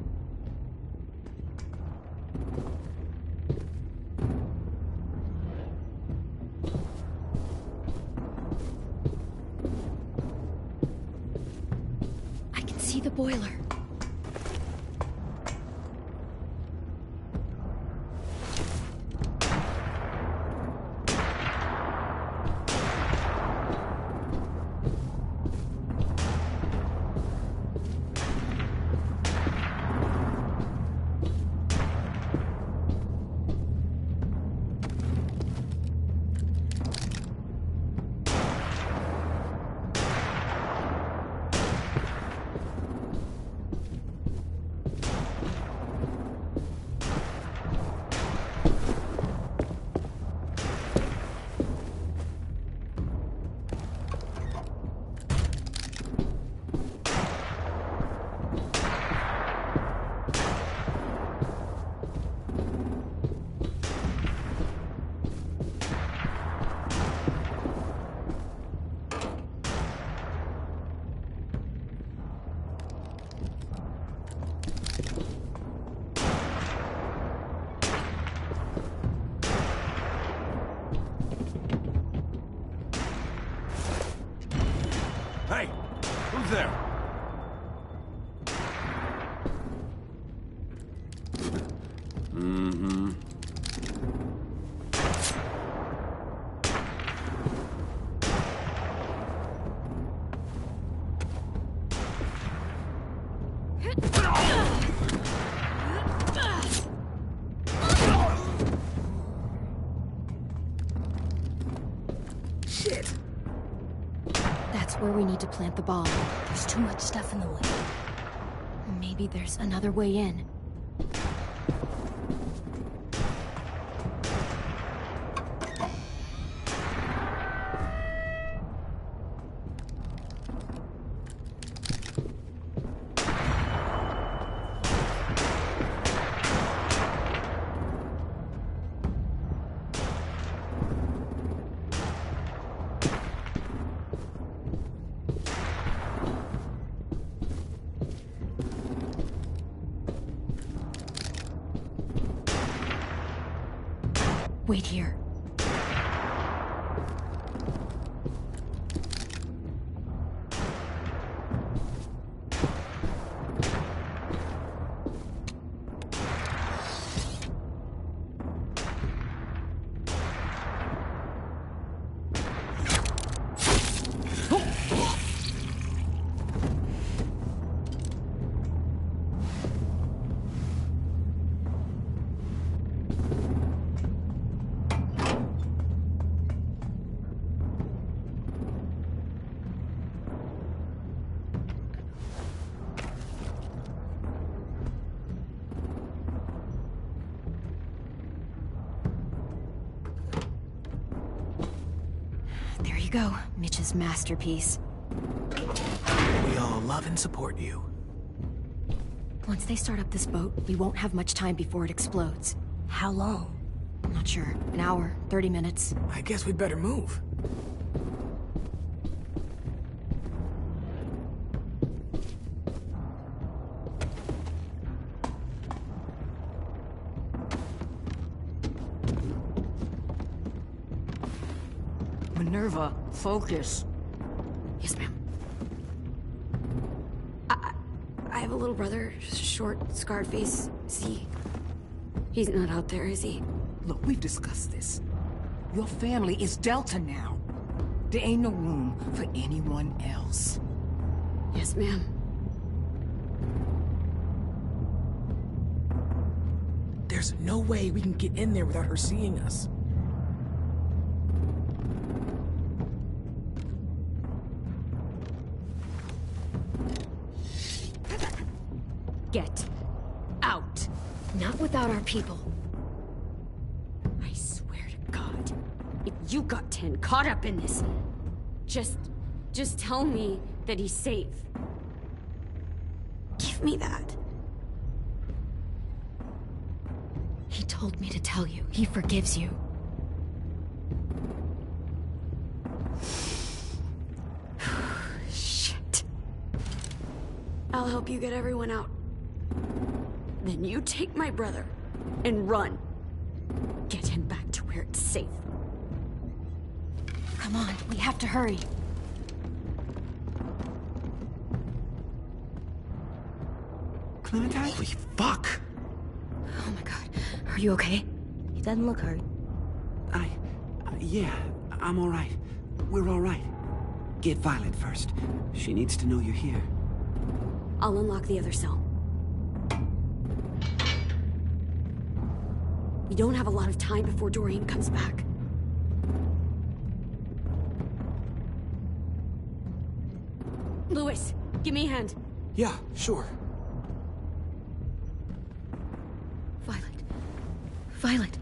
I can see the boiler. Hey, who's there? Mm-hmm. Shit! That's where we need to plant the bomb. There's too much stuff in the way. Maybe there's another way in. Wait here. you go, Mitch's masterpiece. We all love and support you. Once they start up this boat, we won't have much time before it explodes. How long? I'm not sure. An hour, 30 minutes. I guess we'd better move. Minerva, focus. Yes, ma'am. I have a little brother, short, scarred face. He's not out there, is he? Look, we've discussed this. Your family is Delta now. There ain't no room for anyone else. Yes, ma'am. There's no way we can get in there without her seeing us. Get out. Not without our people. I swear to God, if you got 10 caught up in this, just tell me that he's safe. Give me that. He told me to tell you. He forgives you. Shit. I'll help you get everyone out. Then you take my brother and run. Get him back to where it's safe. Come on, we have to hurry. Clementine? Holy fuck! Oh my god. Are you okay? He doesn't look hurt. Yeah, I'm all right. We're all right. Get Violet first. She needs to know you're here. I'll unlock the other cell. We don't have a lot of time before Dorian comes back. Louis, give me a hand. Yeah, sure. Violet.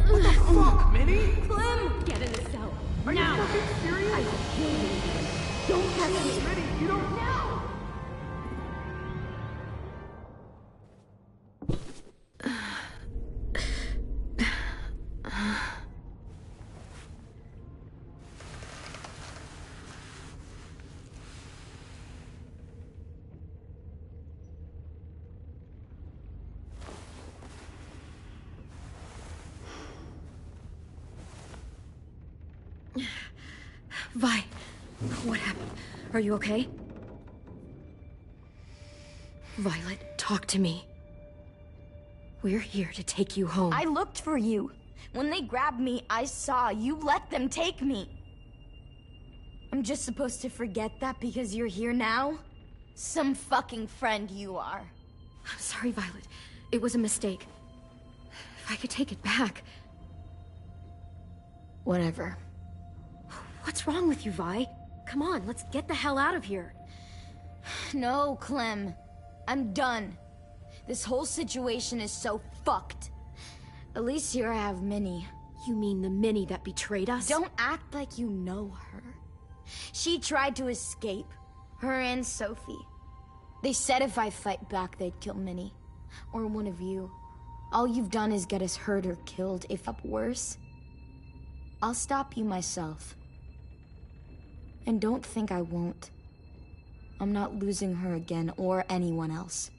What the fuck, Minnie? Clem! Get in the cell. Are now. you fucking serious? I will kill you. Don't touch me. Minnie, you don't... No! Vi, what happened? Are you okay? Violet, talk to me. We're here to take you home. I looked for you. When they grabbed me, I saw you let them take me. I'm just supposed to forget that because you're here now? Some fucking friend you are. I'm sorry, Violet. It was a mistake. If I could take it back... Whatever. What's wrong with you, Vi? Come on, let's get the hell out of here. No, Clem. I'm done. This whole situation is so fucked. At least here I have Minnie. You mean the Minnie that betrayed us? Don't act like you know her. She tried to escape. Her and Sophie. They said if I fight back, they'd kill Minnie. Or one of you. All you've done is get us hurt or killed, if up worse. I'll stop you myself. And don't think I won't. I'm not losing her again, or anyone else.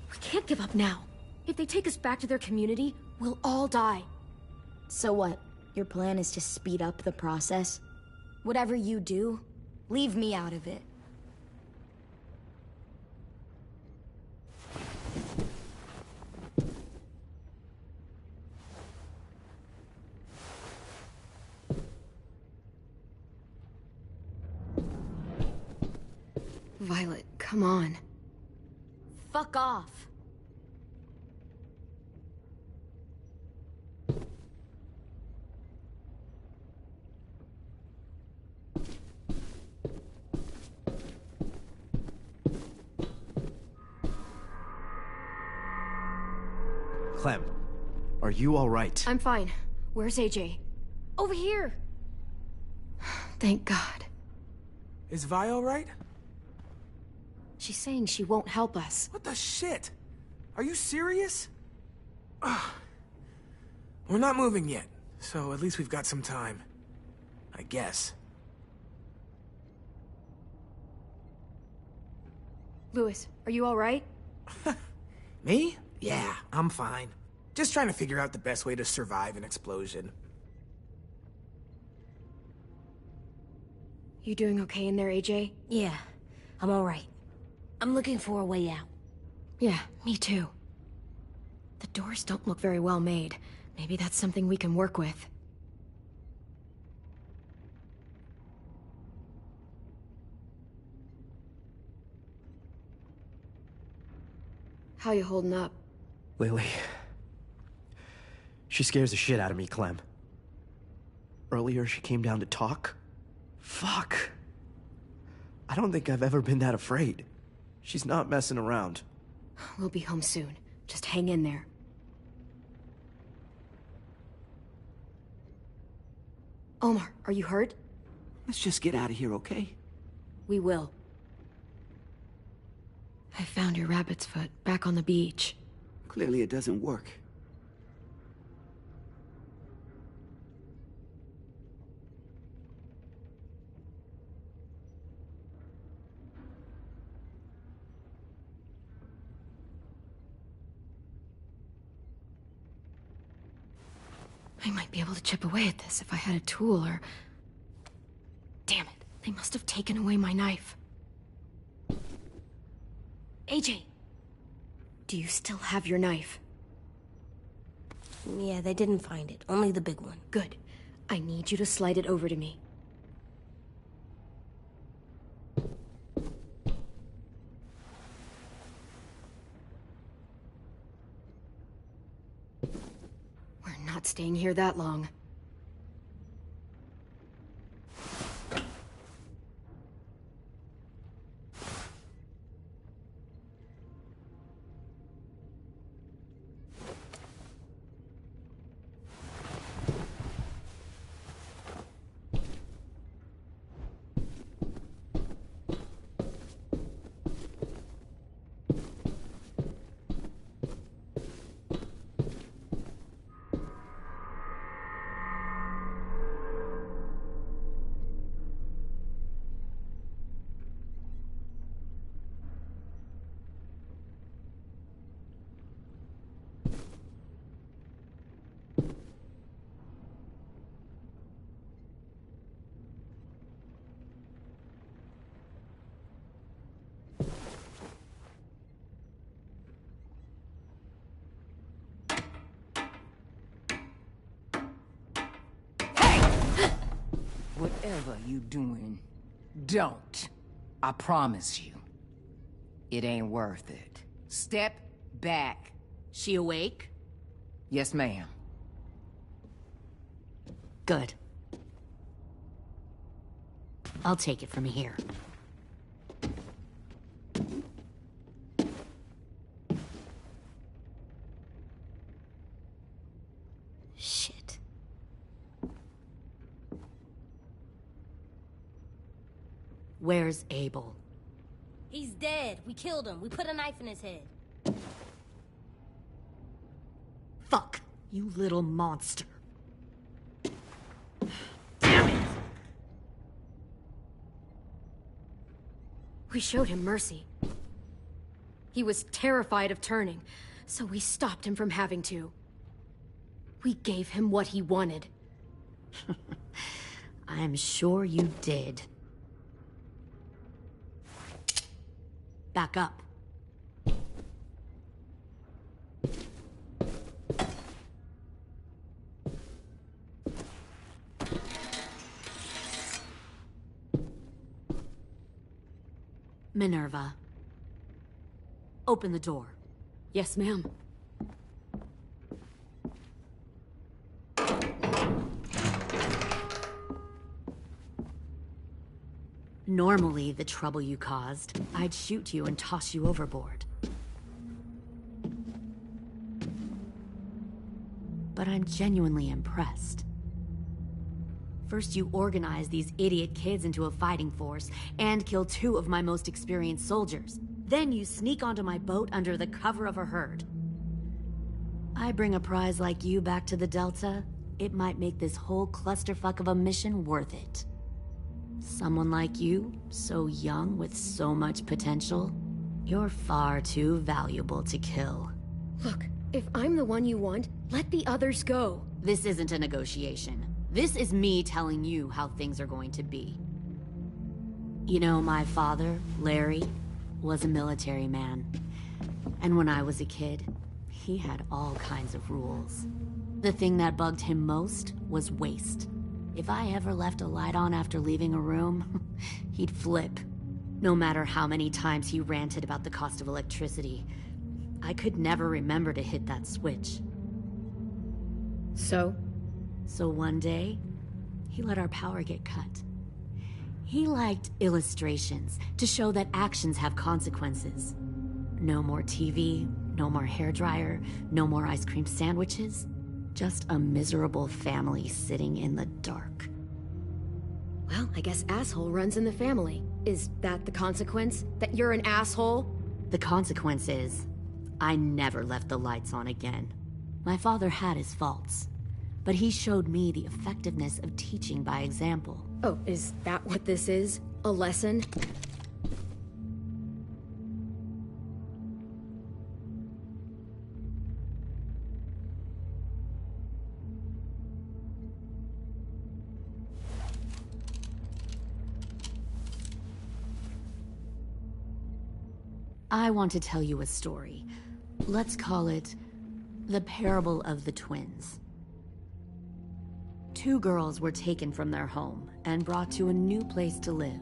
We can't give up now. If they take us back to their community, we'll all die. So what? Your plan is to speed up the process? Whatever you do, leave me out of it. Violet, come on. Fuck off. Clem, are you all right? I'm fine. Where's AJ? Over here. Thank God. Is Vi all right? She's saying she won't help us. What the shit? Are you serious? Ugh. We're not moving yet, so at least we've got some time. I guess. Louis, are you all right? Me? Yeah, I'm fine. Just trying to figure out the best way to survive an explosion. You doing okay in there, AJ? Yeah, I'm all right. I'm looking for a way out. Yeah, me too. The doors don't look very well made. Maybe that's something we can work with. How you holding up? Lily. She scares the shit out of me, Clem. Earlier, she came down to talk. Fuck. I don't think I've ever been that afraid. She's not messing around. We'll be home soon. Just hang in there. Omar, are you hurt? Let's just get out of here, okay? We will. I found your rabbit's foot back on the beach. Clearly it doesn't work. I might be able to chip away at this if I had a tool or... Damn it, they must have taken away my knife. AJ! Do you still have your knife? Yeah, they didn't find it. Only the big one. Good. I need you to slide it over to me. We're not staying here that long. Whatever you doing, don't. I promise you. It ain't worth it. Step back. She awake? Yes, ma'am. Good. I'll take it from here. Shit. Where's Abel? He's dead. We killed him. We put a knife in his head. Fuck, you little monster. We showed him mercy. He was terrified of turning, so we stopped him from having to. We gave him what he wanted. I'm sure you did. Back up. Minerva. Open the door. Yes, ma'am. Normally, the trouble you caused, I'd shoot you and toss you overboard. but I'm genuinely impressed. First, you organize these idiot kids into a fighting force and kill 2 of my most experienced soldiers. Then you sneak onto my boat under the cover of a herd. I bring a prize like you back to the Delta, it might make this whole clusterfuck of a mission worth it. Someone like you, so young with so much potential, you're far too valuable to kill. Look, if I'm the one you want, let the others go. This isn't a negotiation. This is me telling you how things are going to be. You know, my father, Larry, was a military man. And when I was a kid, he had all kinds of rules. The thing that bugged him most was waste. If I ever left a light on after leaving a room, he'd flip. No matter how many times he ranted about the cost of electricity, I could never remember to hit that switch. So one day, he let our power get cut. He liked illustrations to show that actions have consequences. No more TV, no more hairdryer, no more ice cream sandwiches. Just a miserable family sitting in the dark. Well, I guess asshole runs in the family. Is that the consequence? That you're an asshole? The consequence is, I never left the lights on again. My father had his faults, but he showed me the effectiveness of teaching by example. Oh, is that what this is? A lesson? I want to tell you a story. Let's call it the Parable of the Twins. 2 girls were taken from their home and brought to a new place to live.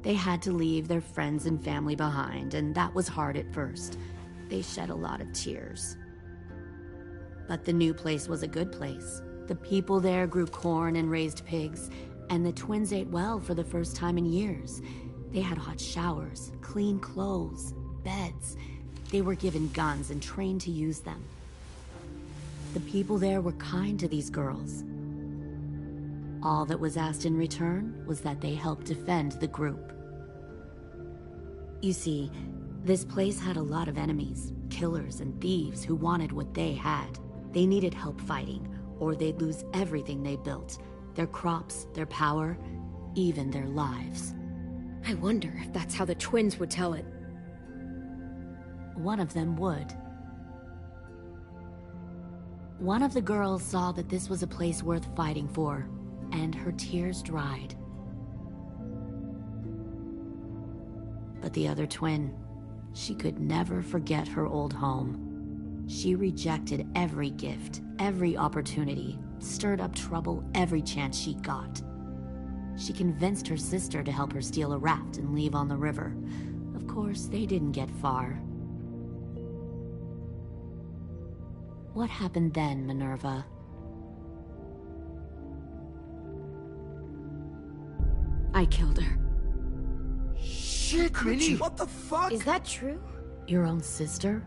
They had to leave their friends and family behind, and that was hard at first. They shed a lot of tears. But the new place was a good place. The people there grew corn and raised pigs, and the twins ate well for the first time in years. They had hot showers, clean clothes, beds. They were given guns and trained to use them. The people there were kind to these girls. All that was asked in return was that they help defend the group. You see, this place had a lot of enemies, killers and thieves who wanted what they had. They needed help fighting, or they'd lose everything they built. Their crops, their power, even their lives. I wonder if that's how the twins would tell it. One of them would. One of the girls saw that this was a place worth fighting for, and her tears dried. But the other twin, she could never forget her old home. She rejected every gift, every opportunity, stirred up trouble every chance she got. She convinced her sister to help her steal a raft and leave on the river. Of course, they didn't get far. What happened then, Minerva? I killed her. Shit, Minnie! What the fuck? Is that true? Your own sister?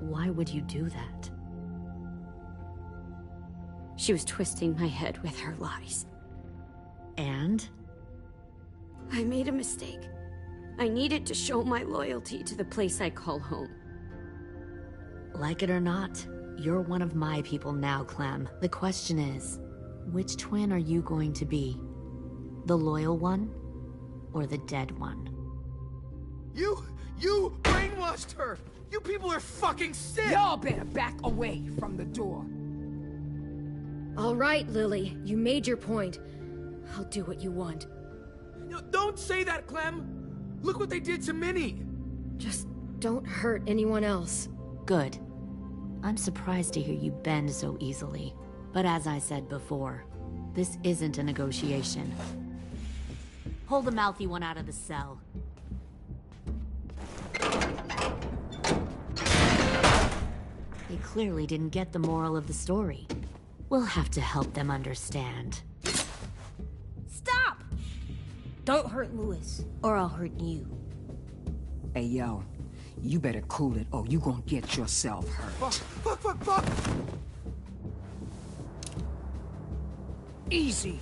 Why would you do that? She was twisting my head with her lies. And? I made a mistake. I needed to show my loyalty to the place I call home. Like it or not, you're one of my people now, Clem. The question is, which twin are you going to be? The loyal one, or the dead one? You brainwashed her! You people are fucking sick! Y'all better back away from the door. All right, Lily, you made your point. I'll do what you want. No, don't say that, Clem! Look what they did to Minnie! Just don't hurt anyone else. Good. I'm surprised to hear you bend so easily. But as I said before, this isn't a negotiation. Pull the mouthy one out of the cell. They clearly didn't get the moral of the story. We'll have to help them understand. Stop! Don't hurt Louis, or I'll hurt you. Hey, yo. You better cool it or you gonna get yourself hurt. Fuck! Easy.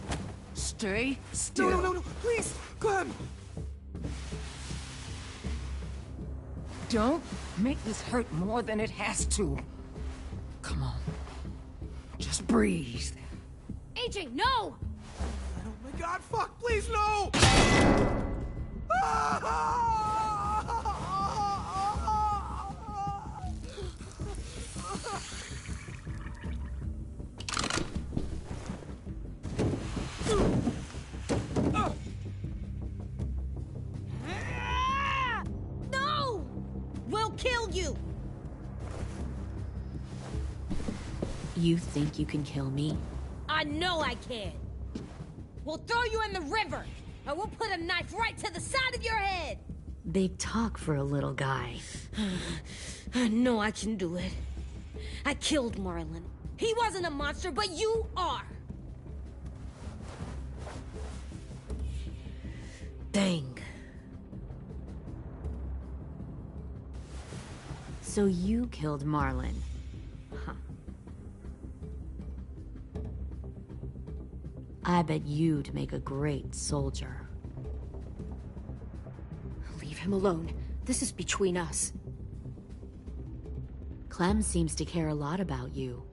Stay still. No, please, Clem! Don't make this hurt more than it has to. Come on. Just breathe. AJ, no! Oh my god, fuck, please, no! No! We'll kill you! You think you can kill me? I know I can. We'll throw you in the river, and we'll put a knife right to the side of your head. Big talk for a little guy. I know I can do it. I killed Marlon. He wasn't a monster, but you are. Dang. So you killed Marlon. Huh. I bet you'd make a great soldier. Leave him alone. This is between us. Clem seems to care a lot about you.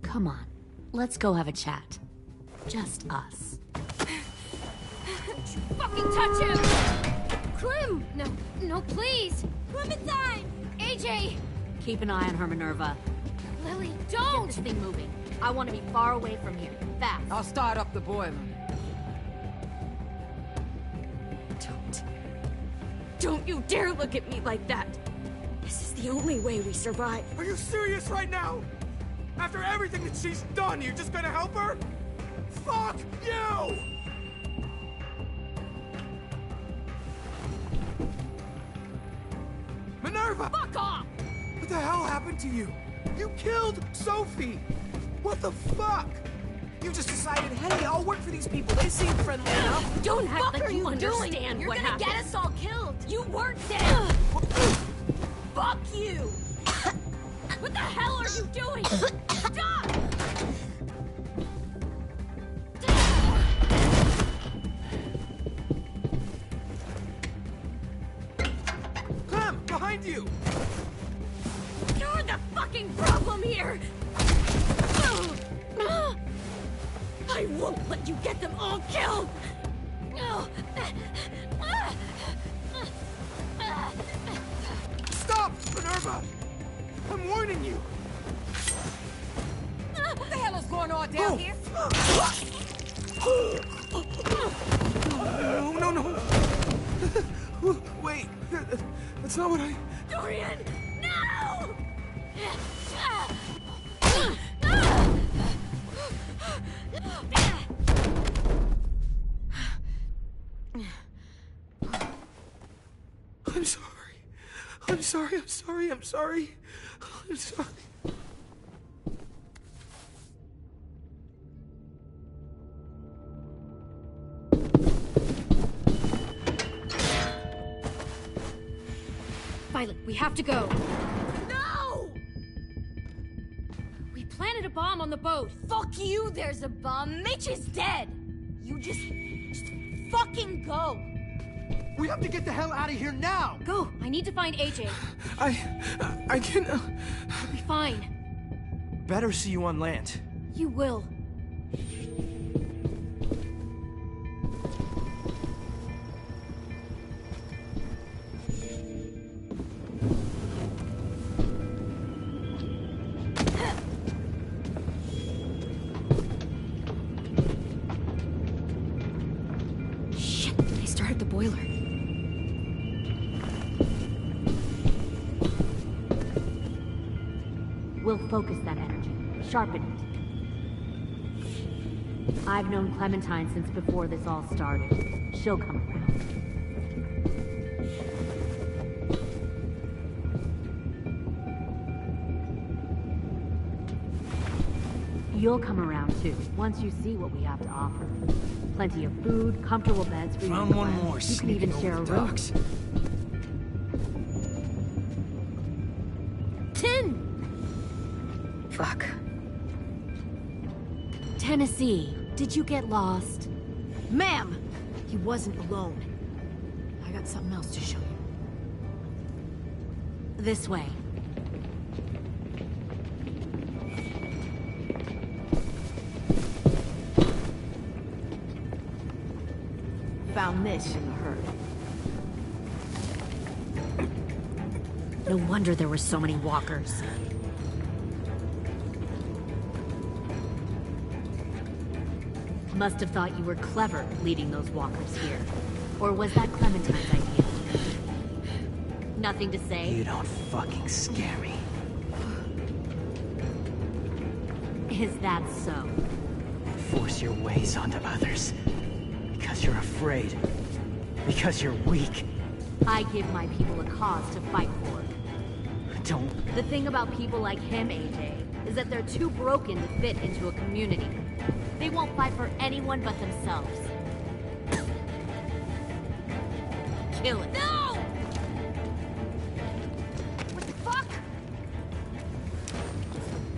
Come on, let's go have a chat. Just us. Don't you fucking touch him! Clem! No, please! Clementine! AJ! Keep an eye on her, Minerva. Lily, don't! Get this thing moving. I want to be far away from here. Fast. I'll start up the boiler. Don't you dare look at me like that! This is the only way we survive. Are you serious right now? After everything that she's done, you're just gonna help her? Fuck you! Minerva! Fuck off! What the hell happened to you? You killed Sophie! What the fuck? You just decided, hey, I'll work for these people. They seem friendly enough. Don't act Fuck like are you you understand doing? You're what gonna happened. get us all killed. You weren't dead. Fuck you! What the hell are you doing? Stop! Clem, behind you! You're the fucking problem here! I won't let you get them all killed! Stop, Minerva! I'm warning you! What the hell is going on down here? No. Wait, that's not what I... Dorian, no! I'm sorry. Violet, we have to go. No! We planted a bomb on the boat. Fuck you, there's a bomb. Mitch is dead. You just fucking go. We have to get the hell out of here now! Go! I need to find AJ. I can... You'll be fine. Better see you on land. You will. Shit, they started the boiler. We'll focus that energy. Sharpen it. I've known Clementine since before this all started. She'll come around. You'll come around too, once you see what we have to offer. Plenty of food, comfortable beds for you. Found one more. You can even share a room. Docks. Tin! Fuck. Tennessee, did you get lost? Ma'am! He wasn't alone. I got something else to show you. This way. Found this in the herd. No wonder there were so many walkers. Must have thought you were clever leading those walkers here. Or was that Clementine's idea? Nothing to say? You don't fucking scare me. Is that so? Force your ways onto others. Because you're afraid. Because you're weak. I give my people a cause to fight for. Don't. The thing about people like him, AJ, is that they're too broken to fit into a community. They won't fight for anyone but themselves. Kill it. No! What the fuck?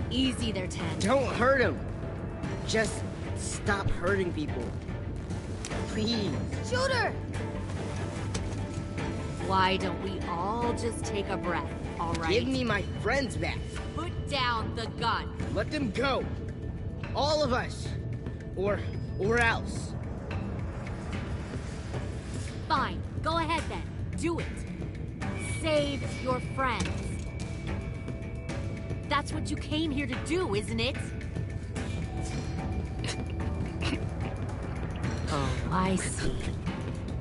Easy there, Ten. Don't hurt him. Just stop hurting people. Please. Shoot her! Why don't we all just take a breath, all right? Give me my friends back. Put down the gun. Let them go. All of us. Or else. Fine. Go ahead then. Do it. Save your friends. That's what you came here to do, isn't it? Oh, I see.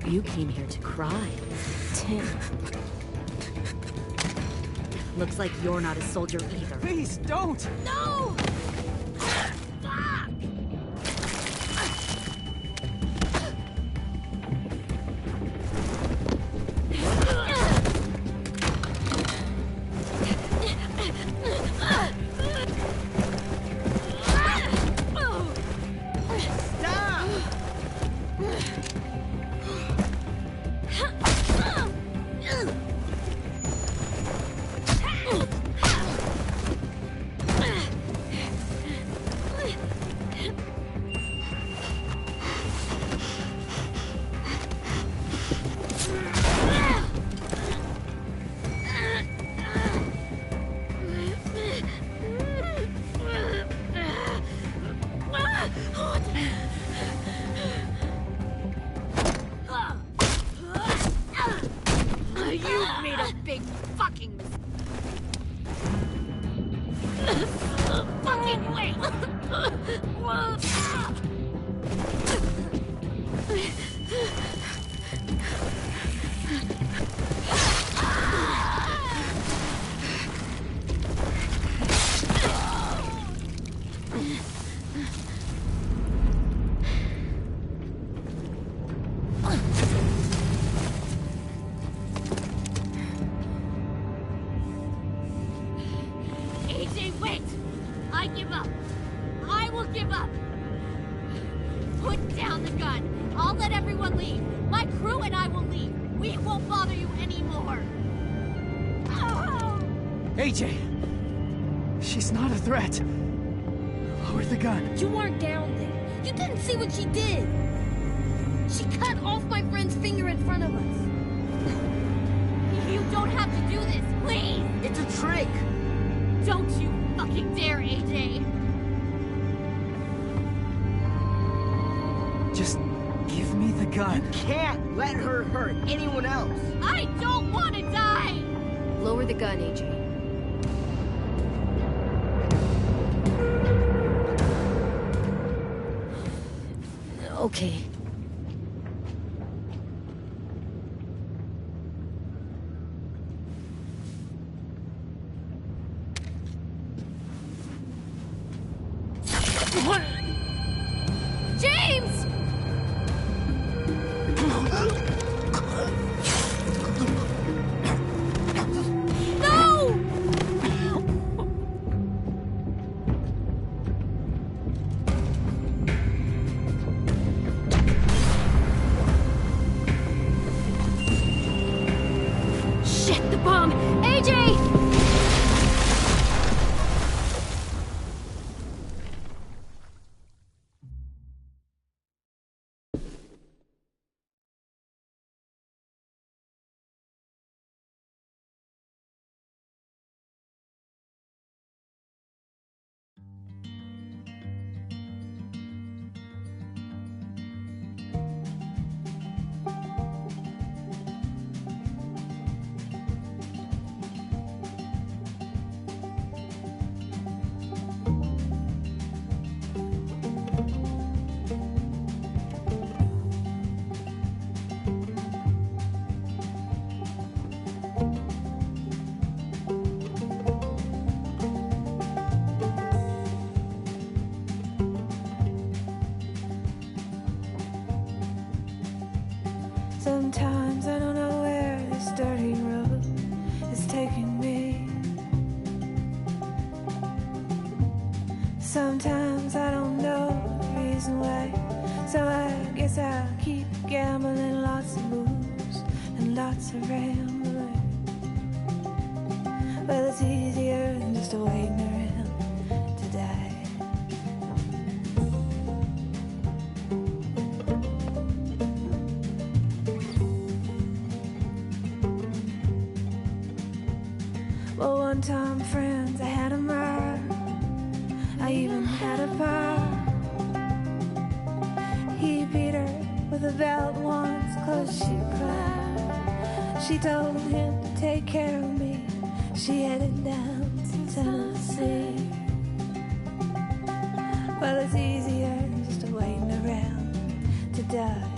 You came here to cry. Tim. Looks like you're not a soldier either. Please, don't! No! You've made a big fucking mistake. Fucking wait! AJ, wait! I give up. I will give up. Put down the gun. I'll let everyone leave. My crew and I will leave. We won't bother you anymore. AJ! She's not a threat. Lower the gun. You weren't down there. You didn't see what she did. She cut off my friend's finger in front of us. You don't have to do this, please! It's a trick! Don't you fucking dare, AJ! Just give me the gun. You can't let her hurt anyone else. I don't want to die! Lower the gun, AJ. Okay. James! No! pipe bomb! AJ! Sometimes I don't know where this dirty road is taking me. Sometimes I don't know the reason why, so I guess I'll keep gambling. Lots of moves and lots of rambling. Well, it's easier than just waiting around to die. Well, one time, friends, I had a mirror. I even had a bar. He beat her with a belt once, 'cause she cried. She told him to take care of me. She headed down to Tennessee. Well, it's easier than just waiting around to die.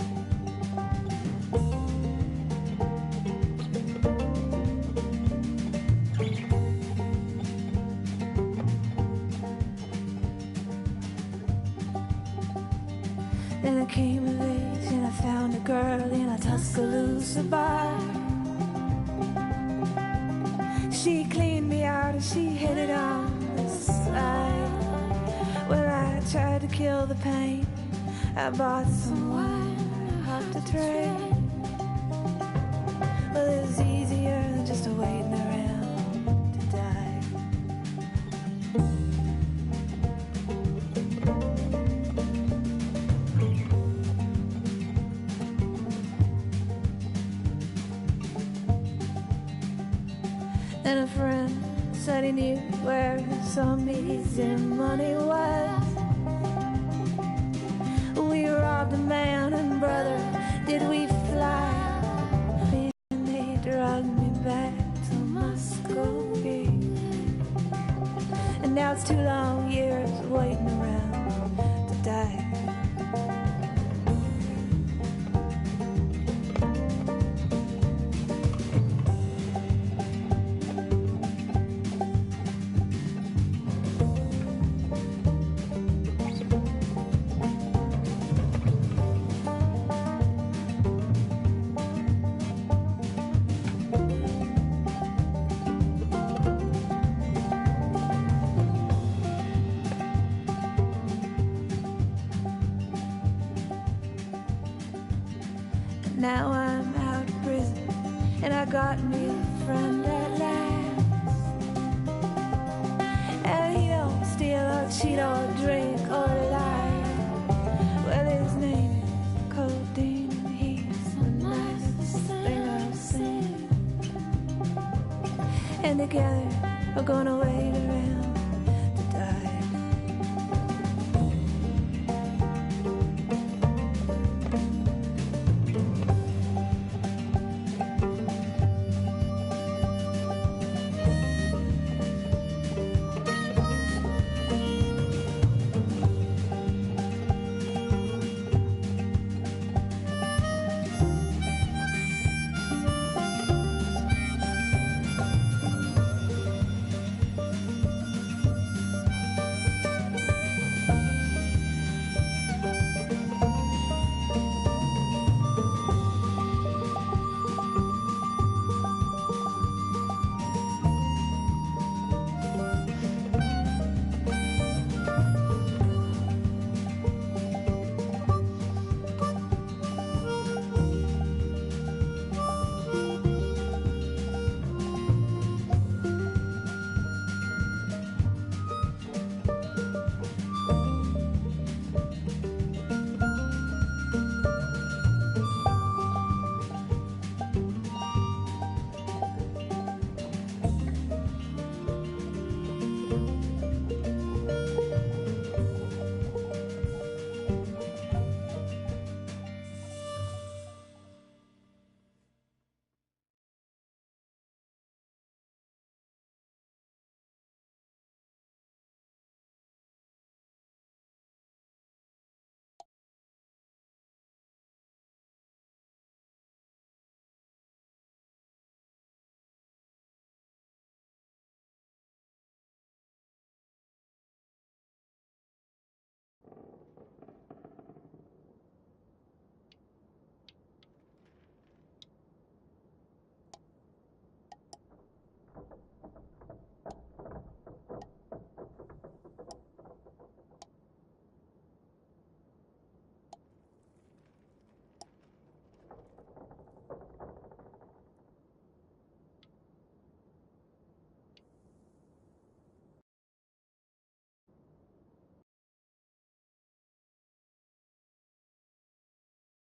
Then I came of age and I found a girl in a Tuscaloosa bar. She cleaned me out and she hit it on the side. Well, I tried to kill the pain. I bought some wine, I hopped a train. Well, it was easier than just waiting around to die. And a friend said he knew where some easy money was. We robbed a man, and brother, did we fly. And they drugged me back to Muscovy. And now it's 2 long years waiting around to die. Now I'm out of prison, and I got me a friend at last. And he don't steal or cheat or drink or lie. Well, his name is Codeine, and he's the nicest thing I've seen. And together we're gonna wait around